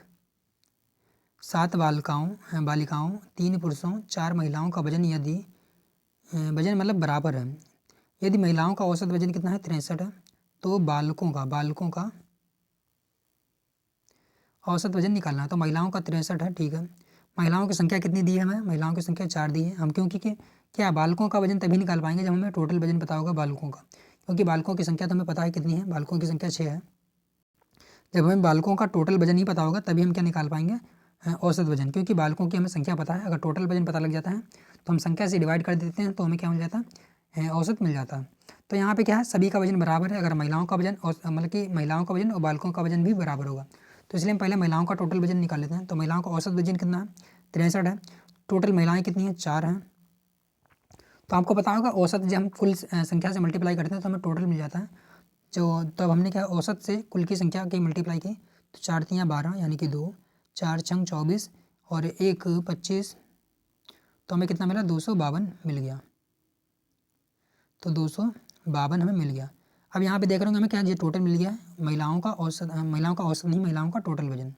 7 बालिकाओं 3 पुरुषों 4 महिलाओं का वजन, यदि वजन मतलब बराबर है, यदि महिलाओं का औसत वजन कितना है 63 है, तो बालकों का औसत वजन निकालना है। तो महिलाओं का 63 है, ठीक है। महिलाओं की संख्या कितनी दी है हमें, महिलाओं की संख्या 4 दी है। हम क्योंकि क्या बालकों का वजन तभी निकाल पाएंगे जब हमें टोटल वजन पता होगा बालकों का, क्योंकि बालकों की संख्या तो हमें पता है कितनी है, बालकों की संख्या 6 है। जब हमें बालकों का टोटल वजन ही पता होगा तभी हम क्या निकाल पाएंगे, औसत वजन, क्योंकि बालकों की हमें संख्या पता है। अगर टोटल वजन पता लग जाता है तो हम संख्या से डिवाइड कर देते हैं तो हमें क्या मिल जाता है, औसत मिल जाता। तो यहाँ पे क्या है, सभी का वजन बराबर है। अगर महिलाओं का वजन और मतलब कि महिलाओं का वजन और बालकों का वजन भी बराबर होगा, तो इसलिए हम पहले महिलाओं का टोटल वजन निकाल लेते हैं। तो महिलाओं का औसत वजन कितना है, 63 है। टोटल महिलाएं कितनी हैं, 4 हैं। तो आपको पता होगा औसत जब हम कुल संख्या से मल्टीप्लाई करते हैं तो हमें टोटल मिल जाता है। जो तब हमने क्या औसत से कुल की संख्या की मल्टीप्लाई की, तो 4 तियाँ 12 यानी कि 2, 4 छंग 24 और 1 25, तो हमें कितना मिला, 252 मिल गया। तो 252 हमें मिल गया। अब यहाँ पे देख रहे होंगे हमें क्या, ये टोटल मिल गया है महिलाओं का औसत नहीं, महिलाओं का टोटल वजन।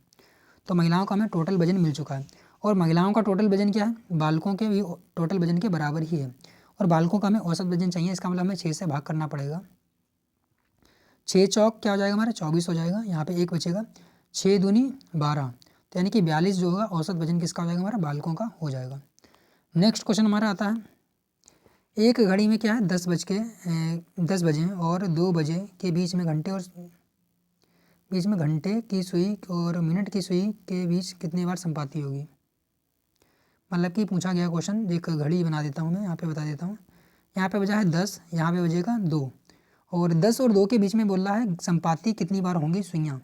तो महिलाओं का हमें टोटल वजन मिल चुका है। और महिलाओं का टोटल वजन क्या है, बालकों के भी टोटल वजन के बराबर ही है। और बालकों का हमें औसत वजन चाहिए, इसका मतलब हमें 6 से भाग करना पड़ेगा। 6 चौक क्या हो जाएगा हमारा, 24 हो जाएगा। यहाँ पे 1 बचेगा, 6 दूनी 12, तो यानी कि 42 जो होगा औसत वजन किसका हो जाएगा, हमारा बालकों का हो जाएगा। नेक्स्ट क्वेश्चन हमारा आता है, एक घड़ी में क्या है 10 बजे और 2 बजे के बीच में घंटे की सुई और मिनट की सुई के बीच कितनी बार संपाती होगी। मतलब कि पूछा गया क्वेश्चन, एक घड़ी बना देता हूँ मैं, यहाँ पे बता देता हूँ। यहाँ पे बजा है 10, यहाँ पे बजेगा 2, और 10 और 2 के बीच में बोल रहा है संपाती कितनी बार होंगी सुइयाँ।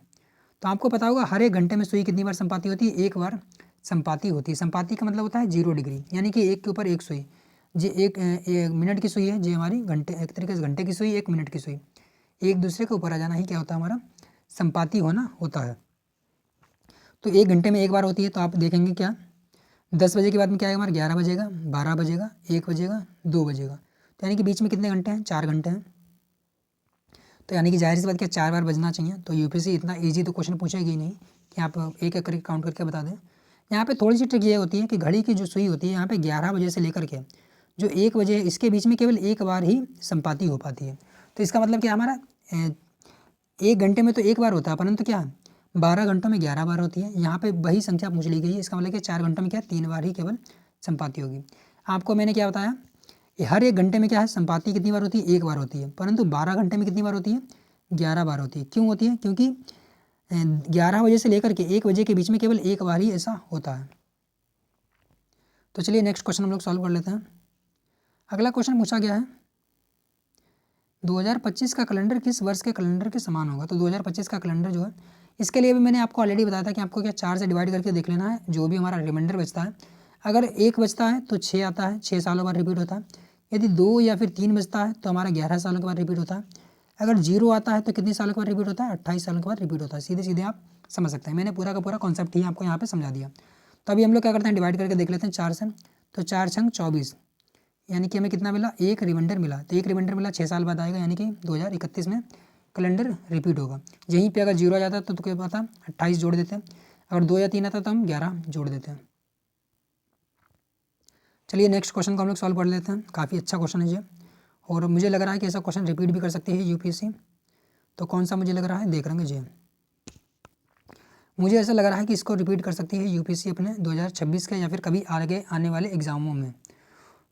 तो आपको पता होगा हर एक घंटे में सुई कितनी बार संपाती होती है, एक बार संपाती होती है। संपाती का मतलब होता है 0 डिग्री, यानी कि एक के ऊपर एक सुई। जे एक मिनट की सुई है, जे हमारी घंटे, एक तरीके से घंटे की सुई, 1 मिनट की सुई, एक दूसरे के ऊपर आ जाना ही क्या होता है, हमारा संपाती होना होता है। तो 1 घंटे में एक बार होती है। तो आप देखेंगे क्या, 10 बजे के बाद में क्या आएगा हमारा, 11 बजेगा, 12 बजेगा, 1 बजेगा, 2 बजेगा, तो यानी कि बीच में कितने घंटे हैं, 4 घंटे हैं। तो यानी कि जाहिर सी बात क्या 4 बार बजना चाहिए। तो यूपीएससी इतना ईजी तो क्वेश्चन पूछेगी नहीं कि आप एक एक करके काउंट करके बता दें। यहाँ पे थोड़ी सी ट्रिक ये होती है कि घड़ी की जो सुई होती है यहाँ पे 11 बजे से लेकर के जो 1 बजे, इसके बीच में केवल एक बार ही संपाती हो पाती है। तो इसका मतलब क्या, हमारा 1 घंटे में तो एक बार होता है, परंतु क्या 12 घंटों में 11 बार होती है। यहाँ पे वही संख्या पूछ ली गई है, इसका मतलब कि 4 घंटों में क्या 3 बार ही केवल संपाती होगी। आपको मैंने क्या बताया, हर एक घंटे में क्या है संपाती कितनी बार होती है, एक बार होती है, परंतु 12 घंटे में कितनी बार होती है, 11 बार होती है। क्यों होती है, क्योंकि 11 बजे से लेकर के 1 बजे के बीच में केवल एक बार ही ऐसा होता है। तो चलिए नेक्स्ट क्वेश्चन हम लोग सॉल्व कर लेते हैं। अगला क्वेश्चन पूछा गया है, 2025 का कैलेंडर किस वर्ष के कैलेंडर के समान होगा। तो 2025 का कैलेंडर जो है, इसके लिए भी मैंने आपको ऑलरेडी बताया था कि आपको क्या 4 से डिवाइड करके देख लेना है, जो भी हमारा रिमाइंडर बचता है। अगर 1 बचता है तो 6 आता है, 6 सालों बाद रिपीट होता है। यदि 2 या फिर 3 बचता है तो हमारा 11 सालों के बाद रिपीट होता है। अगर 0 आता है तो कितने सालों के बाद रिपीट होता है, 28 सालों के बाद रिपीट होता है। सीधे सीधे आप समझ सकते हैं, मैंने पूरा का पूरा कॉन्सेप्ट ही आपको यहाँ पे समझा दिया। तो अभी हम लोग क्या करते हैं, डिवाइड करके देख लेते हैं 4 से। तो 4 छंग 24, यानी कि हमें कितना मिला, एक रिमाइंडर मिला। तो एक रिमाइंडर मिला 6 साल बाद आएगा, यानी कि 2031 में कैलेंडर रिपीट होगा। यहीं पे अगर 0 आ जाता तो क्या पता 28 जोड़ देते हैं, अगर 2 या 3 आता तो हम 11 जोड़ देते हैं। चलिए नेक्स्ट क्वेश्चन को हम लोग सॉल्व कर लेते हैं। काफ़ी अच्छा क्वेश्चन है ये, और मुझे लग रहा है कि ऐसा क्वेश्चन रिपीट भी कर सकती है यूपीएससी। तो कौन सा मुझे लग रहा है, देख रहे हैं जी, मुझे ऐसा लग रहा है कि इसको रिपीट कर सकती है यूपीएससी अपने 2026 के या फिर कभी आगे आने वाले एग्जामों में।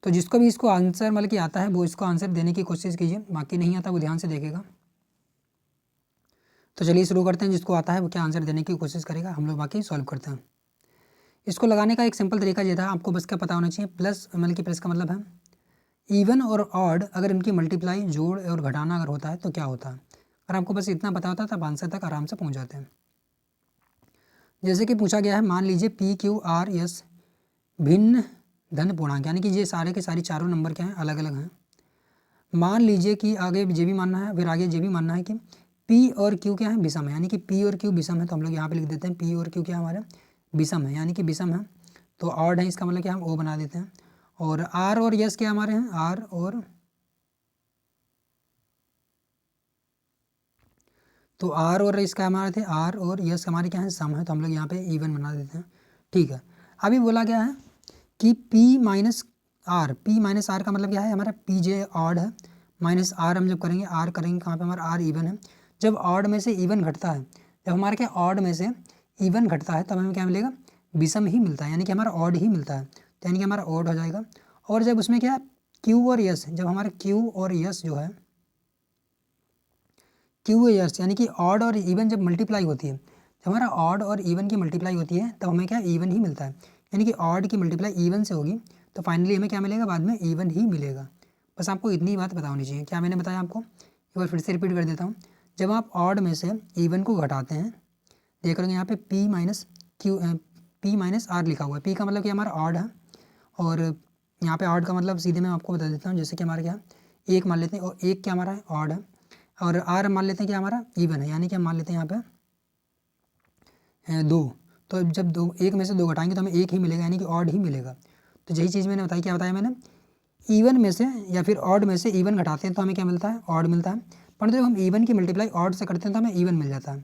तो जिसको भी इसको आंसर मतलब कि आता है वो इसको आंसर देने की कोशिश कीजिए, बाकी नहीं आता वो ध्यान से देखेगा। तो चलिए शुरू करते हैं, जिसको आता है वो क्या आंसर देने की कोशिश करेगा, हम लोग बाकी सॉल्व करते हैं। इसको लगाने का एक सिंपल तरीका ये था, आपको बस क्या पता होना चाहिए, प्लस मतलब कि प्लस का मतलब है इवन और ऑड, अगर इनकी मल्टीप्लाई जोड़ और घटाना अगर होता है तो क्या होता है। अगर आपको बस इतना पता होता है तब आंसर तक आराम से पहुँच जाते हैं। जैसे कि पूछा गया है, मान लीजिए पी क्यू आर एस भिन्न धन पूर्णांक, यानी कि ये सारे के सारे चारों नंबर क्या हैं, अलग अलग हैं। मान लीजिए कि आगे ये भी मानना है, फिर आगे ये भी मानना है कि पी और क्यू क्या है, विषम है, यानी कि पी और क्यू विषम है। तो हम लोग यहाँ पे लिख देते हैं पी और क्यू क्या हमारा विषम है, यानी कि विषम है। तो ऑड है, इसका मतलब क्या हम ओ बना देते हैं। और आर और यस क्या हमारे हैं, आर और, तो आर और इसका हमारे थे, आर और यस हमारे क्या है, सम है। तो हम लोग यहाँ पे इवन बना देते हैं, ठीक है। अभी बोला गया है कि पी माइनस आर का मतलब क्या है, हमारा पी जे ऑड है, माइनस आर हम जब करेंगे, आर करेंगे कहाँ पे, हमारा आर इवन है। जब ऑड में से इवन घटता है, जब हमारे क्या ऑड में से इवन घटता है तब हमें क्या मिलेगा, विषम ही मिलता है, यानी कि हमारा ऑड ही मिलता है। तो यानी कि हमारा ऑड हो जाएगा। और जब उसमें क्या क्यू और यस, जब हमारा क्यू और यस जो है, क्यू यस यानी कि ऑड और इवन जब मल्टीप्लाई होती है, जब हमारा ऑड और इवन की मल्टीप्लाई होती है तब हमें क्या इवन ही मिलता है, यानी कि ऑड की मल्टीप्लाई इवन से होगी तो फाइनली हमें क्या मिलेगा, बाद में इवन ही मिलेगा। बस आपको इतनी बात पता होनी चाहिए। क्या मैंने बताया आपको, एक बार फिर से रिपीट कर देता हूँ। जब आप ऑड में से इवन को घटाते हैं, देख रहे हैं यहाँ पे P माइनस R लिखा हुआ है। P का मतलब कि हमारा ऑड है, और यहाँ पे ऑड का मतलब सीधे मैं आपको बता देता हूँ। जैसे कि हमारा क्या एक मान लेते हैं, और एक क्या हमारा है ऑड है, और R मान लेते हैं कि हमारा इवन है, यानी कि हम मान लेते हैं यहाँ पे 2। तो जब दो एक में से 2 घटाएंगे तो हमें एक ही मिलेगा, यानी कि ऑड ही मिलेगा। तो यही चीज़ मैंने बताई। क्या बताया मैंने, इवन में से या फिर ऑड में से इवन घटाते हैं तो हमें क्या मिलता है, ऑड मिलता है। परंतु जब हम इवन की मल्टीप्लाई ऑड से करते हैं तो हमें इवन मिल जाता है।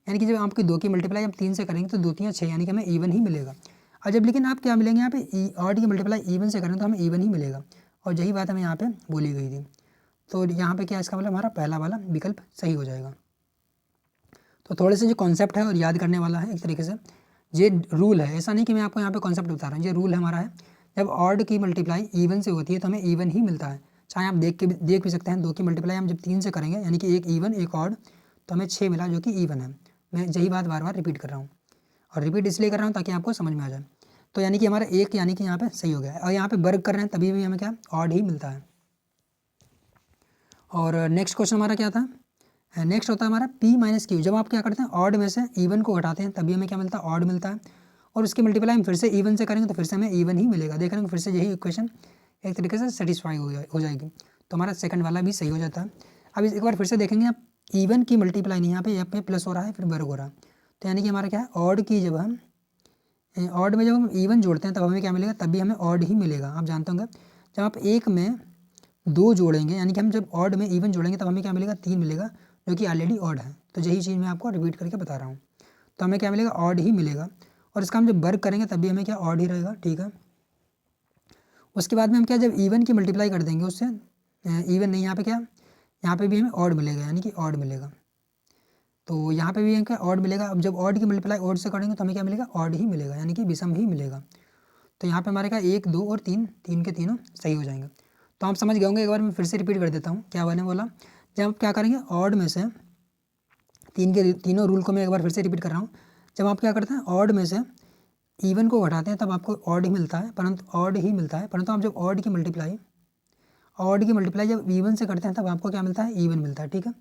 यानी कि जब आपकी 2 की मल्टीप्लाई हम 3 से करेंगे तो 2 3 6, यानी कि हमें इवन ही मिलेगा। और जब लेकिन आप क्या मिलेंगे यहाँ पे ऑड की मल्टीप्लाई इवन से करेंगे तो हमें इवन ही मिलेगा, और यही बात हमें यहाँ पे बोली गई थी। तो यहाँ पे क्या इसका मतलब हमारा पहला वाला विकल्प सही हो जाएगा। तो थोड़े से जो कॉन्सेप्ट है और याद करने वाला है एक तरीके से। ये रूल है, ऐसा नहीं कि मैं आपको यहाँ पे कॉन्सेप्ट बता रहा हूँ, ये रूल हमारा है। जब ऑड की मल्टीप्लाई इवन से होती है तो हमें इवन ही मिलता है। चाहे आप देख भी सकते हैं, 2 की मल्टीप्लाई हम जब 3 से करेंगे, यानी कि एक इवन एक ऑड, तो हमें 6 मिला जो कि इवन है। मैं यही बात बार बार रिपीट कर रहा हूँ, और रिपीट इसलिए कर रहा हूँ ताकि आपको समझ में आ जाए। तो यानी कि हमारा एक यानी कि यहाँ पे सही हो गया है, और यहाँ पे वर्ग कर रहे हैं तभी भी हमें क्या ऑड ही मिलता है। और नेक्स्ट क्वेश्चन हमारा क्या था, नेक्स्ट होता है हमारा P माइनस क्यू। जब आप क्या करते हैं ऑड में से इवन को घटाते हैं तभी हमें क्या मिलता है, ऑड मिलता है। और उसकी मल्टीप्लाई हम फिर से इवन से करेंगे तो फिर से हमें इवन ही मिलेगा। देख रहे हैं, फिर से यही इक्वेशन एक तरीके से सेटिस्फाई हो जाएगी। तो हमारा सेकंड वाला भी सही हो जाता है। अब एक बार फिर से देखेंगे, आप इवन की मल्टीप्लाई नहीं, यहाँ पे प्लस हो रहा है फिर वर्ग हो रहा है। तो यानी कि हमारा क्या है, ऑड की जब हम ऑड में जब हम इवन जोड़ते हैं तब हमें क्या मिलेगा, तब भी हमें ऑड ही मिलेगा। आप जानते होंगे जब आप एक में 2 जोड़ेंगे, यानी कि हम जब ऑड में इवन जोड़ेंगे तब हमें क्या मिलेगा, 3 मिलेगा, जो कि ऑलरेडी ऑड है। तो यही चीज़ मैं आपको रिपीट करके बता रहा हूँ। तो हमें क्या मिलेगा, ऑड ही मिलेगा। और इसका हम जब वर्ग करेंगे तब भी हमें क्या ऑड ही रहेगा, ठीक है। उसके बाद में हम क्या जब इवन की मल्टीप्लाई कर देंगे उससे, इवन नहीं, यहाँ पे क्या, यहाँ पे भी हमें ऑड मिलेगा, यानी कि ऑड मिलेगा। तो यहाँ पे भी हमें क्या ऑड मिलेगा। अब जब ऑड की मल्टीप्लाई ऑड से करेंगे तो हमें क्या मिलेगा, ऑड ही मिलेगा, यानी कि विषम ही मिलेगा। तो यहाँ पे हमारे क्या 1 2 और 3, 3 के तीनों सही हो जाएंगे। तो आप समझ गए होंगे। एक बार मैं फिर से रिपीट कर देता हूँ क्या मैंने बोला। जब आप क्या करेंगे ऑड में से तीनों रूल को मैं एक बार फिर से रिपीट कर रहा हूँ। जब आप क्या करते हैं ऑड में से इवन को घटाते हैं तब आपको ऑड ही मिलता है, परंतु आप जब ऑड की मल्टीप्लाई जब इवन से करते हैं तब आपको क्या मिलता है, इवन मिलता है, ठीक है।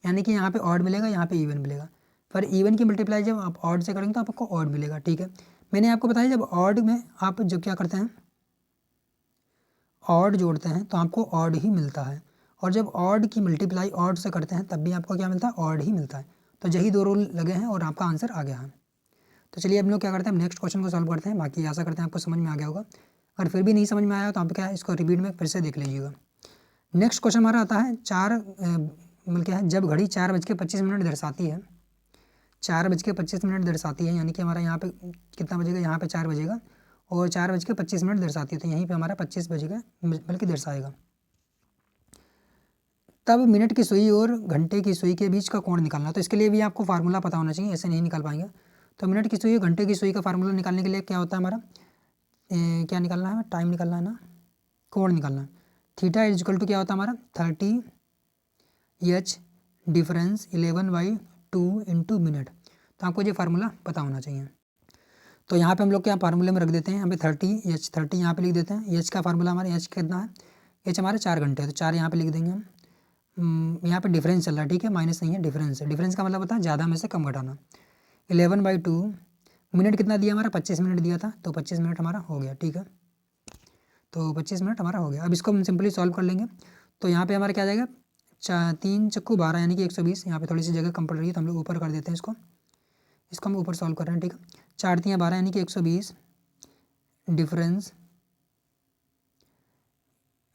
यानी कि यहाँ पे ऑड मिलेगा, यहाँ पे इवन मिलेगा। पर इवन की मल्टीप्लाई जब आप ऑड से करेंगे तो आपको ऑड मिलेगा, ठीक है। मैंने आपको बताया जब ऑड में आप जब क्या करते हैं ऑड जोड़ते हैं तो आपको ऑड ही मिलता है, और जब ऑड की मल्टीप्लाई ऑड से करते हैं तब भी आपको क्या मिलता है, ऑड ही मिलता है। तो यही 2 रूल लगे हैं और आपका आंसर आ गया है। तो चलिए अब लोग क्या करते हैं, नेक्स्ट क्वेश्चन को सॉल्व करते हैं। बाकी आशा करते हैं आपको समझ में आ गया होगा। अगर फिर भी नहीं समझ में आया तो आप क्या है इसको रिपीट में फिर से देख लीजिएगा। नेक्स्ट क्वेश्चन हमारा आता है मतलब क्या है, जब घड़ी 4:25 दर्शाती है, 4:25 दर्शाती है, यानी कि हमारा यहाँ पे कितना बजेगा, यहाँ पे 4 बजेगा, और 4:25 दर्शाती है, तो यहीं पे हमारा 25 बजेगा बल्कि दर्शाएगा। तब मिनट की सुई और घंटे की सुई के बीच का कोण निकालना। तो इसके लिए भी आपको फार्मूला पता होना चाहिए, ऐसे नहीं निकाल पाएंगे। तो मिनट की सुई और घंटे की सुई का फार्मूला निकालने के लिए क्या होता है हमारा, क्या निकालना है, टाइम निकालना है ना, कोण निकालना है। थीटा इक्वल टू क्या होता है हमारा 30h डिफरेंस 11/2 इंटू मिनट। तो आपको ये फार्मूला पता होना चाहिए। तो यहाँ पे हम लोग क्या फार्मूले में रख देते हैं, हमें 30 यहाँ पे लिख देते हैं। एच का फार्मूला हमारा एच कितना है, एच हमारे 4 घंटे है, तो 4 यहाँ पे लिख देंगे हम। यहाँ पे डिफरेंस चल रहा है, ठीक है, माइनस नहीं है, डिफरेंस है। डिफरेंस का मतलब होता है ज़्यादा में से कम घटाना। 11/2 मिनट कितना दिया हमारा, 25 मिनट दिया था, तो 25 मिनट हमारा हो गया, ठीक है। तो 25 मिनट हमारा हो गया। अब इसको हम सिंपली सॉल्व कर लेंगे। तो यहाँ पे हमारा क्या आ जाएगा, 3 चक्कू 12 यानी कि 120। यहाँ पे थोड़ी सी जगह कम पड़ रही है तो हम लोग ऊपर कर देते हैं इसको हम ऊपर सॉल्व कर रहे हैं, ठीक है। 4 3 12 यानी कि 120 डिफरेंस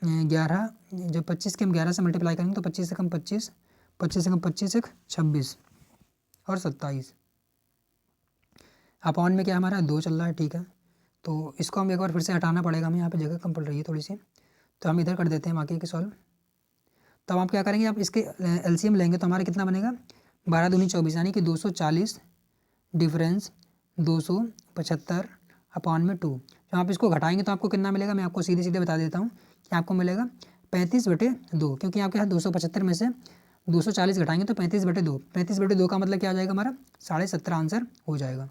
11, जब 25 के हम 11 से मल्टीप्लाई करेंगे तो 25 से कम 25, 25 से कम 25 एक 26 और 27 अपॉन में क्या हमारा 2 चल रहा है, ठीक है। तो इसको हम एक बार फिर से हटाना पड़ेगा, हमें यहाँ पे जगह कम पड़ रही है थोड़ी सी, तो हम इधर कर देते हैं बाकी के सॉल्व। तब आप क्या करेंगे, आप इसके एलसीएम लेंगे तो हमारा कितना बनेगा, 12 दूनी 24 यानी कि 240 डिफरेंस 275 अपॉन में 2। जब आप इसको घटाएंगे तो आपको कितना मिलेगा, मैं आपको सीधे सीधे बता देता हूँ कि आपको मिलेगा 35/2, क्योंकि आपके यहाँ 275 में से 240 घटाएंगे तो 35/2। 35/2 का मतलब क्या आ जाएगा हमारा 17.5 आंसर हो जाएगा।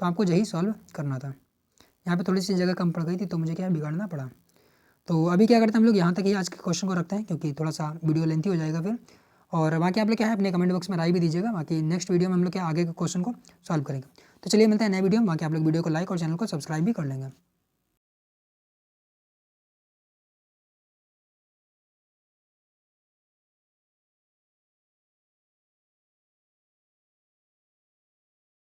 तो आपको यही सॉल्व करना था। यहाँ पे थोड़ी सी जगह कम पड़ गई थी तो मुझे क्या बिगाड़ना पड़ा। तो अभी क्या करते हैं हम लोग यहाँ तक ही आज के क्वेश्चन को रखते हैं, क्योंकि थोड़ा सा वीडियो लेंथी हो जाएगा फिर। और बाकी आप लोग क्या है अपने कमेंट बॉक्स में राय भी दीजिएगा, बाकी नेक्स्ट वीडियो में हम लोग क्या आगे के क्वेश्चन को सॉल्व करेंगे। तो चलिए मिलते हैं नए वीडियो में, बाकी आप लोग वीडियो को लाइक और चैनल को सब्सक्राइब भी कर लेंगे।